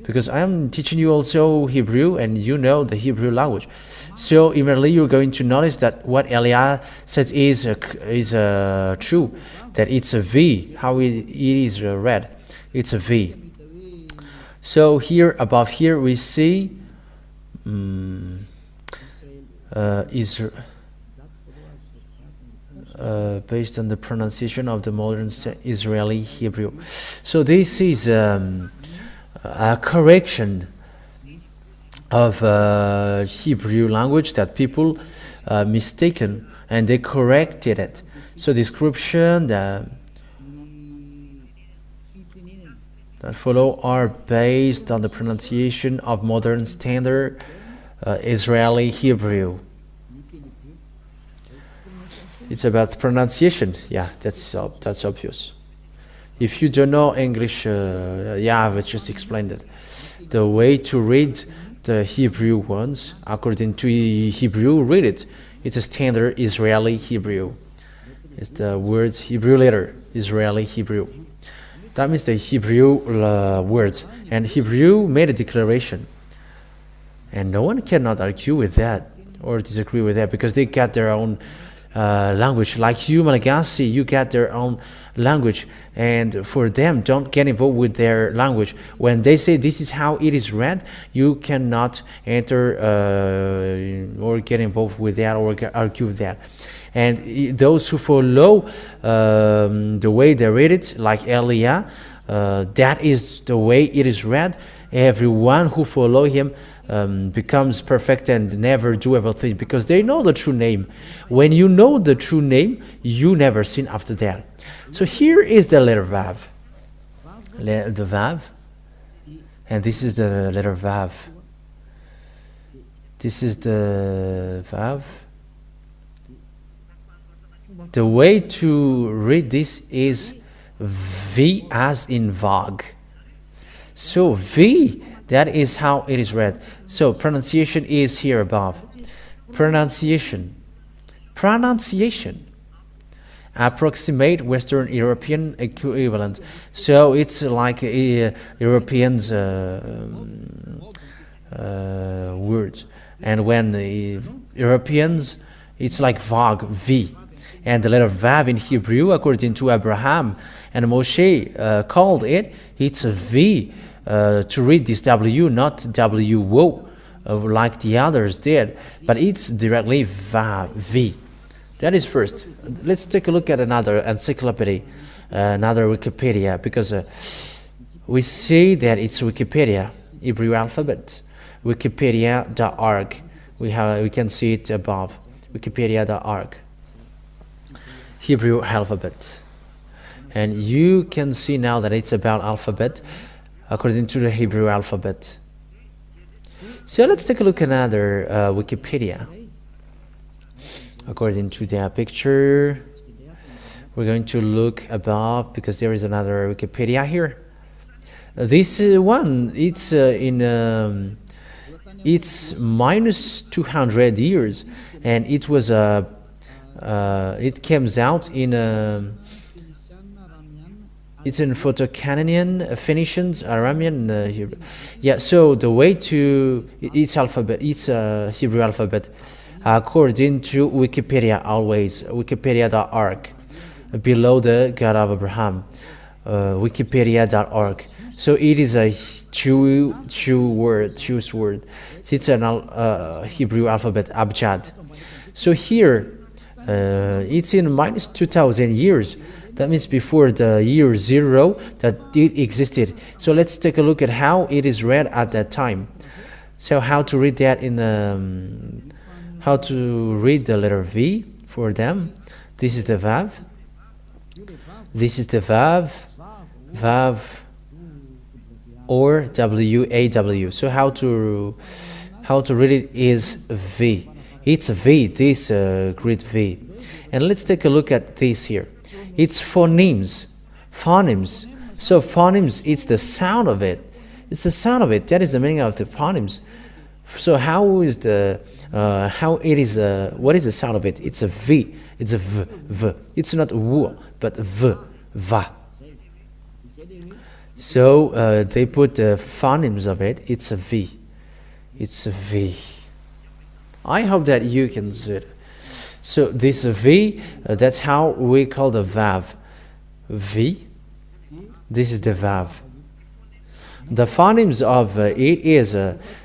because I am teaching you also Hebrew, and you know the Hebrew language. So immediately you're going to notice that what Eliah said is true, that it's a V, how it is read. It's a V. So here, above here, we see based on the pronunciation of the modern Israeli Hebrew. So this is a correction of Hebrew language that people mistaken, and they corrected it. So description that follow are based on the pronunciation of modern standard Israeli Hebrew. It's about pronunciation. Yeah, that's obvious. If you don't know English, I've just explained it. The way to read the Hebrew ones, according to Hebrew, read it. It's a standard Israeli Hebrew. It's the words Hebrew letter, Israeli Hebrew. That means the Hebrew words. And Hebrew made a declaration. And no one cannot argue with that or disagree with that, because they got their own language. Like you, Malagasy, you got their own language, and for them, don't get involved with their language. When they say this is how it is read, you cannot enter or get involved with that or argue with that. And those who follow the way they read it, like Elia, that is the way it is read. Everyone who follow him becomes perfect and never do everything, because they know the true name. When you know the true name, you never sin after that. So here is the letter Vav, the Vav, and this is the letter Vav. This is the Vav. The way to read this is V as in Vag. So V, that is how it is read. So pronunciation is here above. Pronunciation. Approximate Western European equivalent. So it's like Europeans words. And when the Europeans, it's like Vag, V. And the letter Vav in Hebrew, according to Abraham and Moshe called it, it's a V. To read this W, not W-O, like the others did, but it's directly Vav, V. That is first. Let's take a look at another encyclopedia, another Wikipedia, because we see that it's Wikipedia, Hebrew alphabet, wikipedia.org. We can see it above, wikipedia.org, Hebrew alphabet. And you can see now that it's about alphabet, according to the Hebrew alphabet. So let's take a look at another Wikipedia. According to their picture, we're going to look above, because there is another Wikipedia here. This one, it's it's minus 200 years, and it was it comes out in it's in Photo-Canadian, Phoenicians, Aramean, Hebrew. Yeah, so the way to its alphabet, it's Hebrew alphabet, according to Wikipedia, always wikipedia.org, below the God of Abraham, wikipedia.org. So it is a Jewish word. It's an Hebrew alphabet, Abjad. So here, it's in minus 2,000 years. That means before the year 0 that it existed. So let's take a look at how it is read at that time. So how to read that in how to read the letter V for them. This is the Vav. This is the Vav, Vav, or W-A-W. So how to read it is V. It's a V, this great V. And let's take a look at this here. It's phonemes. So phonemes, it's the sound of it. It's the sound of it. That is the meaning of the phonemes. So how is the how it is what is the sound of it? It's a V. It's a V. It's not W, but V, Va. So they put the phonemes of it. It's a V. It's a V. I hope that you can see it. So this V, that's how we call the Vav. V. This is the Vav. The phonemes of it is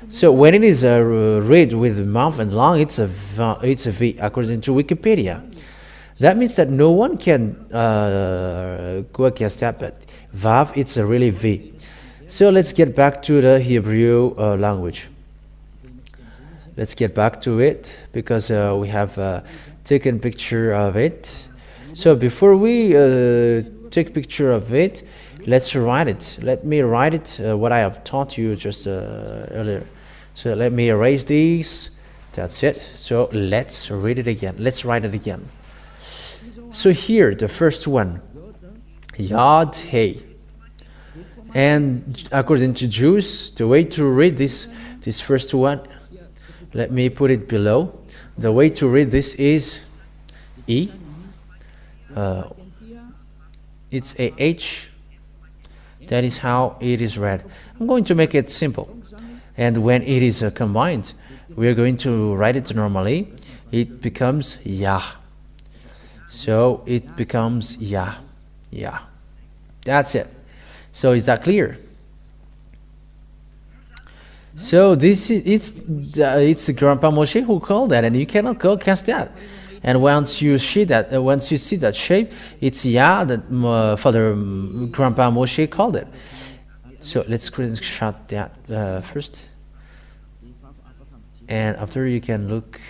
so when it is read with mouth and lung, it's a V according to Wikipedia. That means that no one can go against that, but Vav, it's a really V. So let's get back to the Hebrew language. Let's get back to it, because we have taken picture of it. So before we take picture of it, let's write it. Let me write it, what I have taught you just earlier. So let me erase these. That's it. So let's read it again. Let's write it again. So here, the first one. YAHVAH. And according to Jews, the way to read this first one, let me put it below. The way to read this is E. It's a H. That is how it is read. I'm going to make it simple. And when it is combined, we are going to write it normally. It becomes Yah. So it becomes Yah. Yah. That's it. So is that clear? So this is it's Grandpa Moshe who called that, and you cannot go against that. And once you see that shape, it's Yah that Father Grandpa Moshe called it. So let's screenshot that first, and after you can look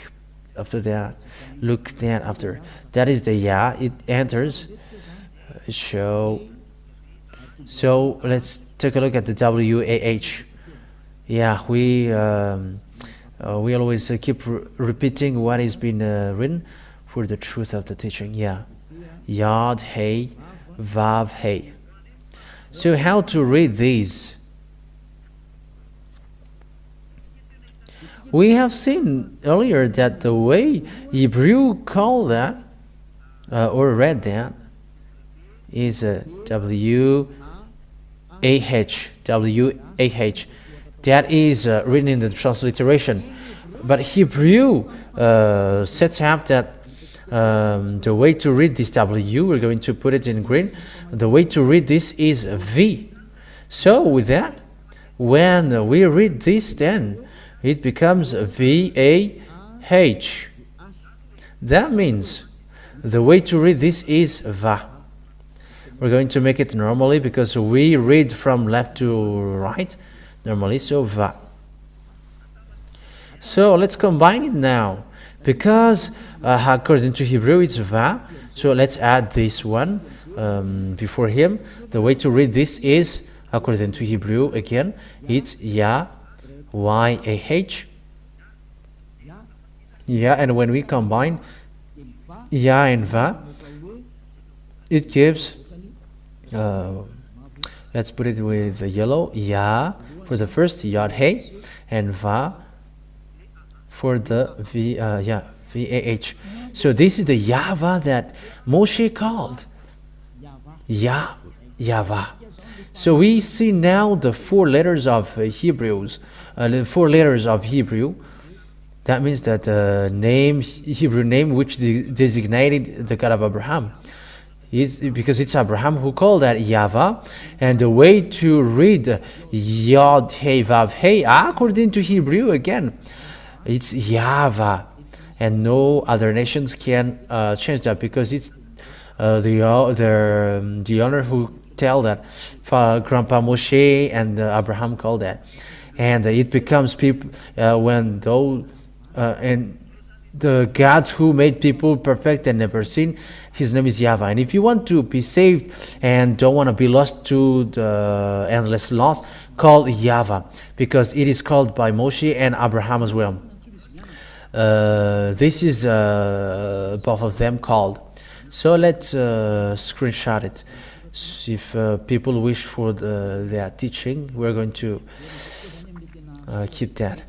after that. Look that after that is the Yah. It enters. So let's take a look at the WAH. Yeah, we always keep repeating what is being written for the truth of the teaching. Yeah, YAHVAH YAHVAH. So how to read these? We have seen earlier that the way Hebrew call that or read that is WAH. That is written in the transliteration. But Hebrew sets up that the way to read this W, we're going to put it in green. The way to read this is V. So with that, when we read this, then it becomes VAH. That means the way to read this is Va. We're going to make it normally because we read from left to right normally, so Va. So let's combine it now. Because according to Hebrew it's Va, so let's add this one before him. The way to read this is, according to Hebrew again, it's YAH YAH. Yeah, and when we combine Ya and Va, it gives, let's put it with the yellow, Ya for the first, YAHVAH, and Va for the VAH. So this is the YAHVAH that Moshe called YAH YAHVAH. So we see now the four letters of Hebrews, the four letters of Hebrew. That means that the name, Hebrew name, which designated the God of Abraham, is because it's Abraham who called that YAHVAH. And the way to read YAHVAH according to Hebrew again, it's YAHVAH, and no other nations can change that because it's the owner who tell that Grandpa Moshe and Abraham called that, and it becomes people when those and the God who made people perfect and never sin, his name is YAHVAH. And if you want to be saved and don't want to be lost to the endless loss, call YAHVAH, because it is called by Moshe and Abraham as well. This is both of them called. So let's screenshot it. If people wish for their teaching, we're going to keep that.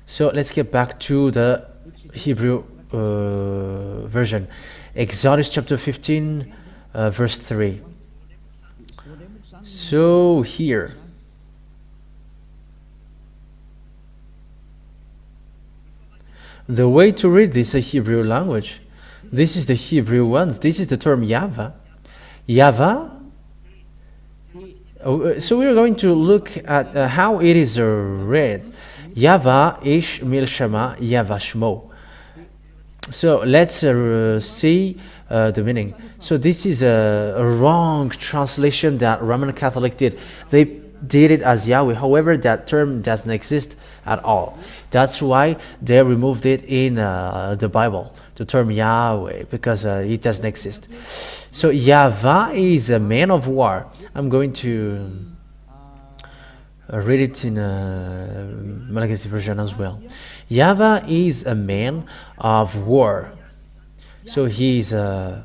So let's get back to the Hebrew version. Exodus chapter 15, verse 3. So here, the way to read this Hebrew language, this is the Hebrew ones. This is the term YAHVAH. YAHVAH. So we are going to look at how it is read. YAHVAH ish milshama YAHVAH shmo. So let's see the meaning. So this is a wrong translation that Roman Catholic did. They did it as Yahweh. However, that term doesn't exist at all. That's why they removed it in the Bible, the term Yahweh, because it doesn't exist. So YAHVAH is a man of war. I'm going to read it in Malagasy version as well. YAHVAH is a man of war. So he is a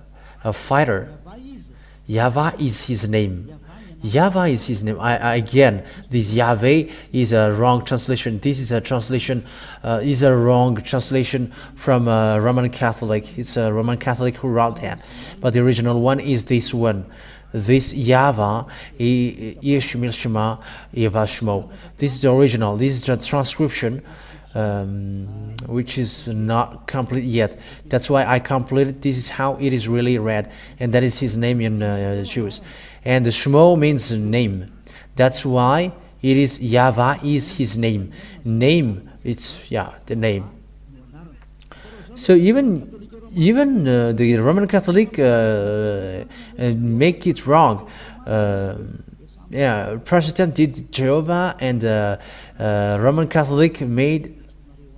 fighter. YAHVAH is his name. YAHVAH is his name. Again, this Yahweh is a wrong translation. This is a translation, is a wrong translation from Roman Catholic. It's a Roman Catholic who wrote that. But the original one is this one. This YAHVAH, Yeshmil Shema, YAHVAH Shmo. This is the original. This is the transcription, which is not complete yet. That's why I completed. This is how it is really read, and that is his name in Jewish. And the Shmo means name. That's why it is YAHVAH is his name. Name, it's the name. So even the Roman Catholic make it wrong. Protestant did Jehovah, and Roman Catholic made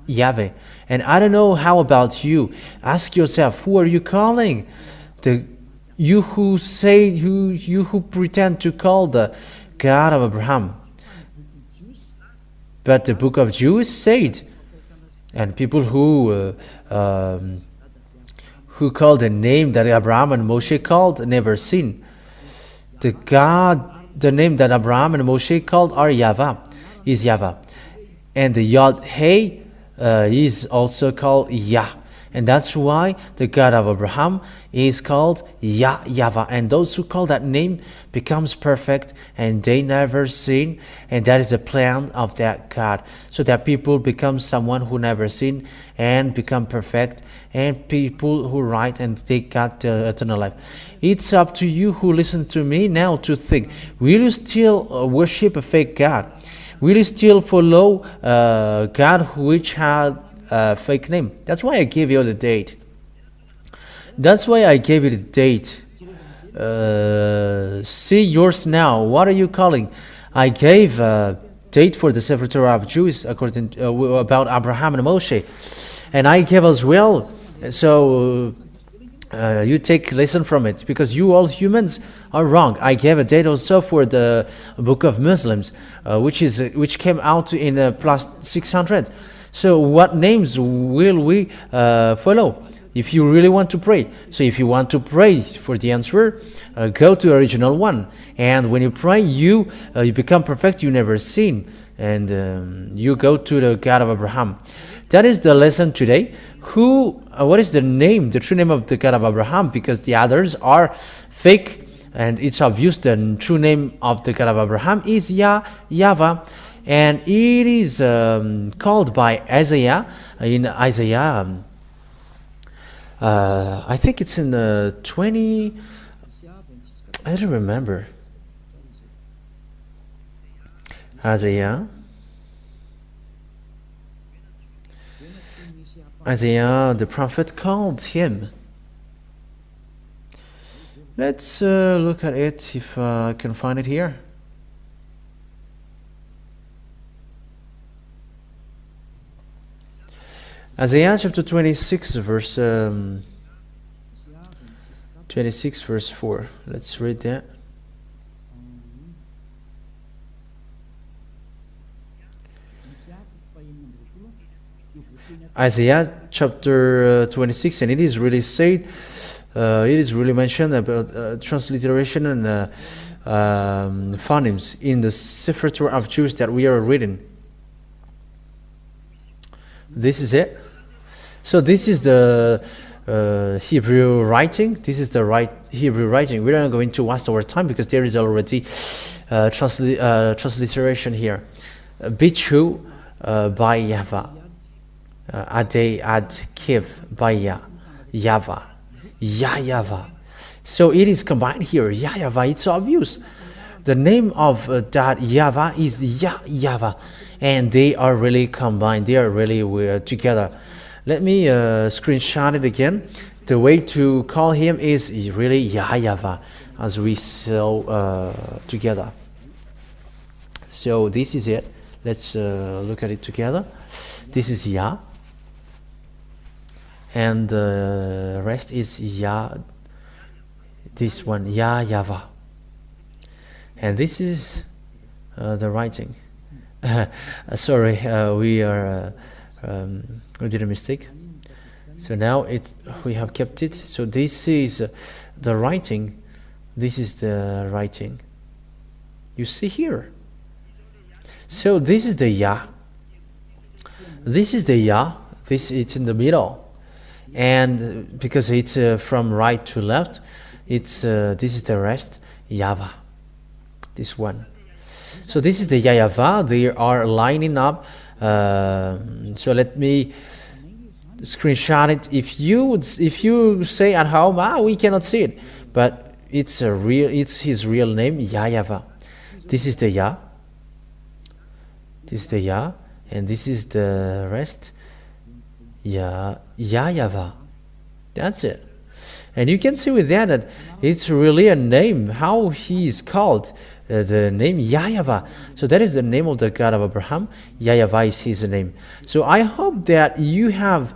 Yahweh. And I don't know how about you. Ask yourself, who are you calling? You who pretend to call the God of Abraham. But the book of Jews said, and people who called the name that Abraham and Moshe called never seen. The name that Abraham and Moshe called are is YAHVAH. And the Yod Hey is also called Yah. And that's why the God of Abraham is called YAH YAHVAH. And those who call that name becomes perfect, and they never sin. And that is the plan of that God. So that people become someone who never sin and become perfect. And people who write and they got eternal life. It's up to you who listen to me now to think, will you still worship a fake God? Will you still follow God which had a fake name? That's why I gave you the date. That's why I gave you the date. See yours now. What are you calling? I gave a date for the Sefer Torah of Jews according to, about Abraham and Moshe. And I gave as well. So you take lesson from it, because you all humans are wrong. I gave a date also for the book of Muslims, which came out in plus 600. So what names will we follow if you really want to pray? So if you want to pray for the answer, go to original one. And when you pray, you become perfect. You never sin, and you go to the God of Abraham. That is the lesson today. What is the name, the true name of the God of Abraham? Because the others are fake, and it's obvious the true name of the God of Abraham is YAH YAHVAH, and it is called by Isaiah in Isaiah. I think it's in 20. I don't remember. Isaiah, the prophet, called him. Let's look at it if I can find it here. Isaiah chapter 26, verse 4. Let's read that. Isaiah chapter 26, and it is really said, it is really mentioned about transliteration and phonemes in the Sefer Torah of Jews that we are reading. This is it. So this is the Hebrew writing. This is the right Hebrew writing. We're not going to waste our time because there is already transliteration here. Bichu by YAHVAH. Adei ad kiv by YAHVAH. YAH YAHVAH. So it is combined here. YAH YAHVAH. It's obvious. The name of that YAHVAH is YAH YAHVAH. And they are really combined. They are really together. Let me screenshot it again. The way to call him is really YAH YAHVAH, as we saw together. So this is it. Let's look at it together. This is Yah. And the rest is Yah. This one, YAH YAHVAH. And this is the writing. Sorry, we did a mistake. So now we have kept it. So this is the writing This is the writing. You see here. So this is the Yah. This is the Yah. It's in the middle, and because it's from right to left, this is the rest. YAHVAH. This one. So this is the YAH YAHVAH. They are lining up. So let me screenshot it. If you say at home, we cannot see it, but it's his real name, YAH YAHVAH. This is the Yah. This is the Yah, and this is the rest. YAH YAHVAH. That's it. And you can see with that it's really a name, how he is called, the name YAH YAHVAH. So that is the name of the God of Abraham. YAH YAHVAH is his name. So I hope that you have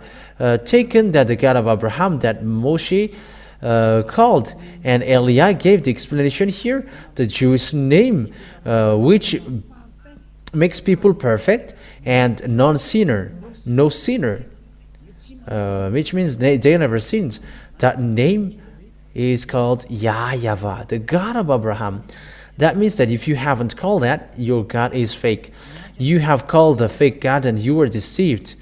taken that the God of Abraham that Moshe called, and Eliah gave the explanation here, the Jewish name, which makes people perfect and non-sinner, no sinner, which means they never sinned. That name is called YAH YAHVAH, the God of Abraham. That means that if you haven't called that, your God is fake. You have called a fake God and you were deceived.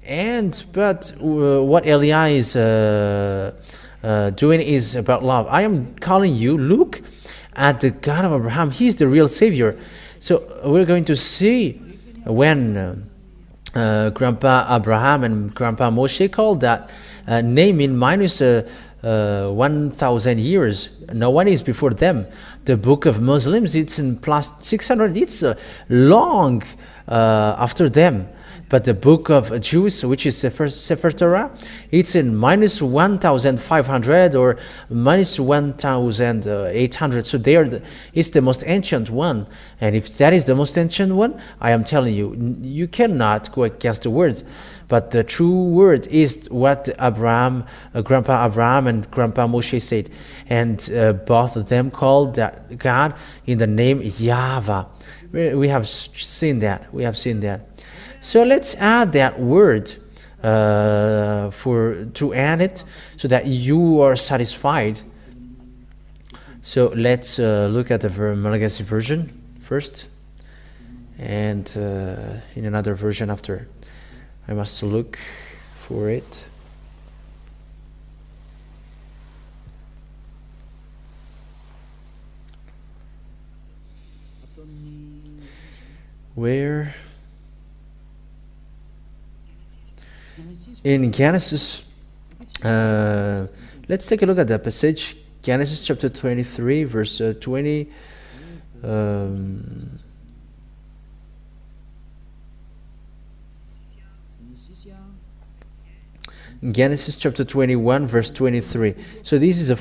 But what Eliah is doing is about love. I am calling you, look at the God of Abraham. He's the real Savior. So we're going to see when Grandpa Abraham and Grandpa Moshe called that name in minus 1,000 years. No one is before them. The book of Muslims, it's in plus 600. It's long after them. But the book of Jews, which is Sefer Torah, it's in minus 1,500 or minus 1,800. So it's the most ancient one. And if that is the most ancient one, I am telling you, you cannot go against the words. But the true word is what Grandpa Abraham and Grandpa Moshe said. And both of them called that God in the name YAHVAH. We have seen that. We have seen that. So let's add that word to add it so that you are satisfied. So let's look at the Malagasy version first, and in another version after. I must look for it. Where? In Genesis, let's take a look at the passage. Genesis chapter 23, verse 20. Genesis chapter 21, verse 23. So this is a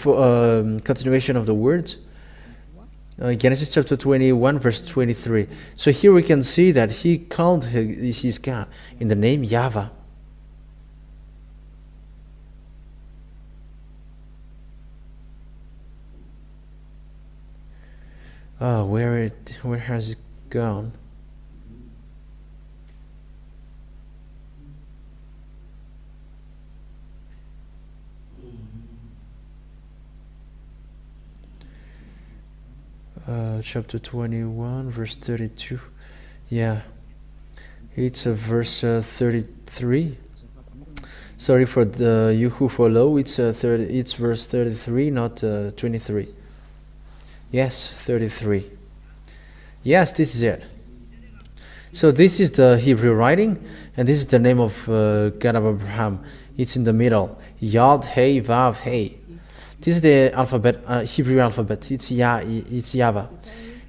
continuation of the words. Genesis chapter 21, verse 23. So here we can see that he called his God in the name YAHVAH. Oh, where has it gone? Chapter 21, verse 32. Yeah, it's verse 33. Sorry for you who follow. It's verse 33, not 23. Yes, 33. Yes, this is it. So this is the Hebrew writing, and this is the name of God of Abraham. It's in the middle. Yod, Hey, Vav, Hey. This is the alphabet, Hebrew alphabet. It's YAHVAH.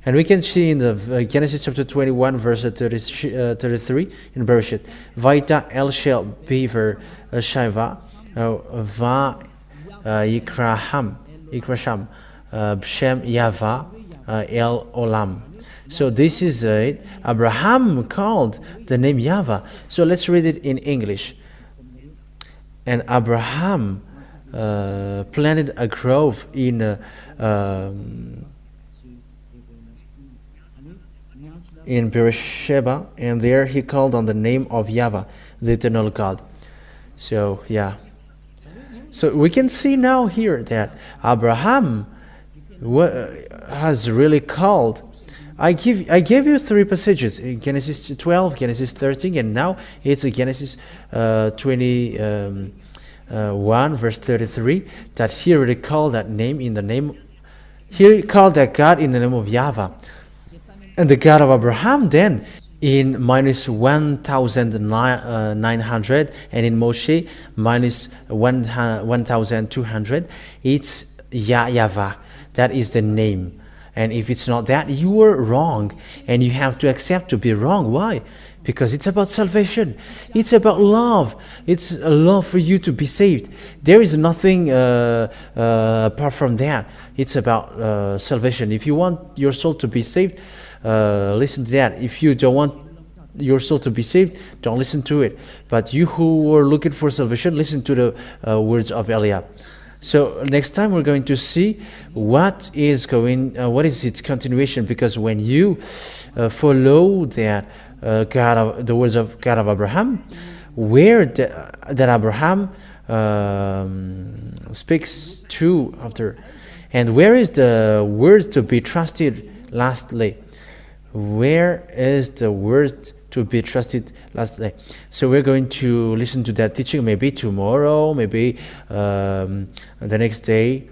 And we can see in the Genesis chapter 21, verse 33 in Bereshit. Vaita El Shel Beaver Shaiva Va Yikrasham B'Shem YAHVAH El Olam. So this is it. Abraham called the name YAHVAH. So let's read it in English. And Abraham planted a grove in Beersheba, and there he called on the name of YAHVAH, the eternal God. So yeah. So we can see now here that Abraham has really called. I gave you 3 passages in Genesis 12, Genesis 13, and now it's Genesis 21 verse 33 that he already called that name in the name. He called that God in the name of Yahweh, and the God of Abraham then in minus 1,900, and in Moshe minus 1,200. It's YAH YAHVAH. That is the name. And if it's not that, you are wrong, and you have to accept to be wrong. Why? Because it's about salvation. It's about love. It's a love for you to be saved. There is nothing apart from that. It's about salvation. If you want your soul to be saved, listen to that. If you don't want your soul to be saved, don't listen to it. But you who are looking for salvation, listen to the words of Eliah. So next time we're going to see what is its continuation, because when you follow that the words of God of Abraham, where that Abraham speaks to after, and where is the word to be trusted lastly? Where is the word to be trusted lastly? So we're going to listen to that teaching maybe tomorrow, maybe the next day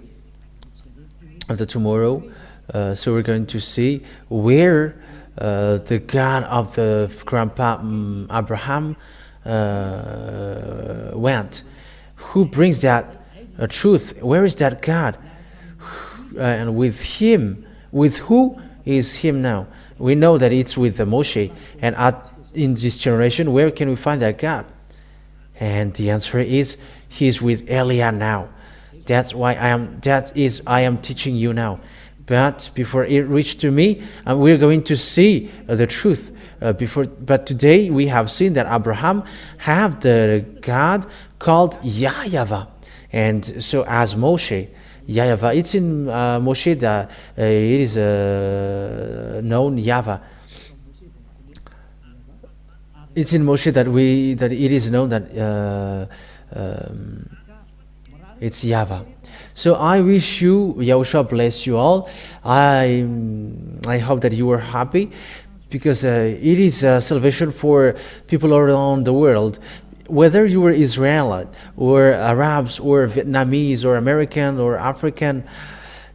after tomorrow. So we're going to see where the God of the grandpa Abraham went. Who brings that truth? Where is that God? And with him, with who is him now? We know that it's with Moshe, and in this generation, where can we find that God? And the answer is, he is with Eliah now. That's why I am teaching you now. But before it reached to me, we're going to see the truth. But today we have seen that Abraham have the God called YAH YAHVAH, and so as Moshe. YAH YAHVAH. It's in Moshe that it is known Yahweh. It's in Moshe that it is known that it's Yahweh. So I wish you, Yahushua bless you all. I hope that you are happy, because it is salvation for people around the world. Whether you were Israelite or Arabs or Vietnamese or American or African,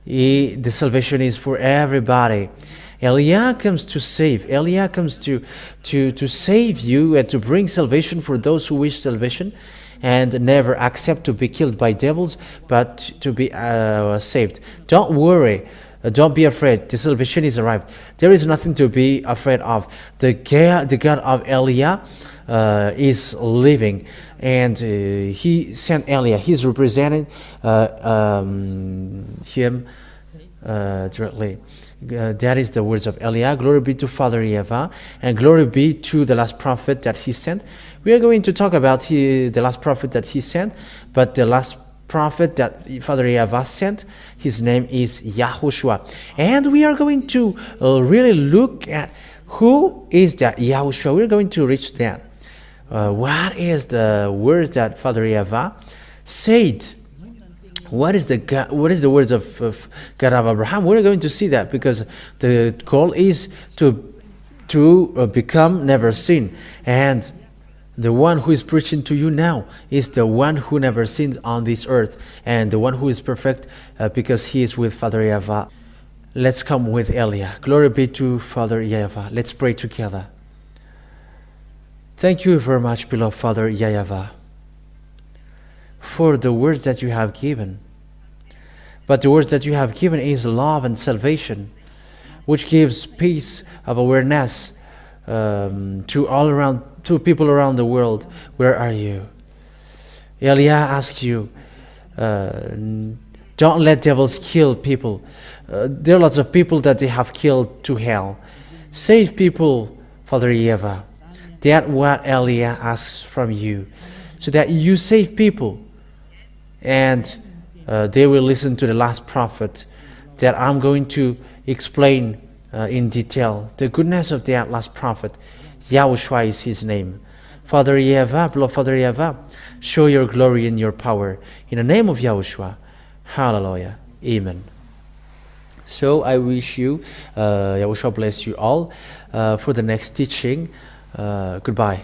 the salvation is for everybody. Eliah comes to save. Eliah comes to save you and to bring salvation for those who wish salvation and never accept to be killed by devils, but to be saved. Don't worry. Don't be afraid. The salvation is arrived. There is nothing to be afraid of. The God of Eliah is living, and he sent Eliah. He's representing him directly. That is the words of Eliah. Glory be to Father Yahvah, and glory be to the last prophet that he sent. We are going to talk about the last prophet that he sent, but the last prophet that Father Yahvah sent, his name is YAHOSHUAH. And we are going to really look at who is that YAHOSHUAH. We're going to reach that. What is the words that Father Yahvah said? What is the words of God of Abraham? We're going to see that, because the goal is to become never sin. And the one who is preaching to you now is the one who never sinned on this earth, and the one who is perfect because he is with Father Yahvah. Let's come with Eliah. Glory be to Father Yahvah. Let's pray together. Thank you very much, beloved Father YAHVAH, for the words that you have given. But the words that you have given is love and salvation, which gives peace of awareness to people around the world. Where are you? Eliah asked you, don't let devils kill people. There are lots of people that they have killed to hell. Save people, Father Yahvah. That's what Eliah asks from you, so that you save people, and they will listen to the last prophet that I'm going to explain in detail. The goodness of that last prophet, YAHOSHUAH is his name. Father Yahvah, beloved Father Yahvah, show your glory and your power. In the name of YAHOSHUAH, hallelujah, amen. So I wish you, Yahushua bless you all for the next teaching. Goodbye.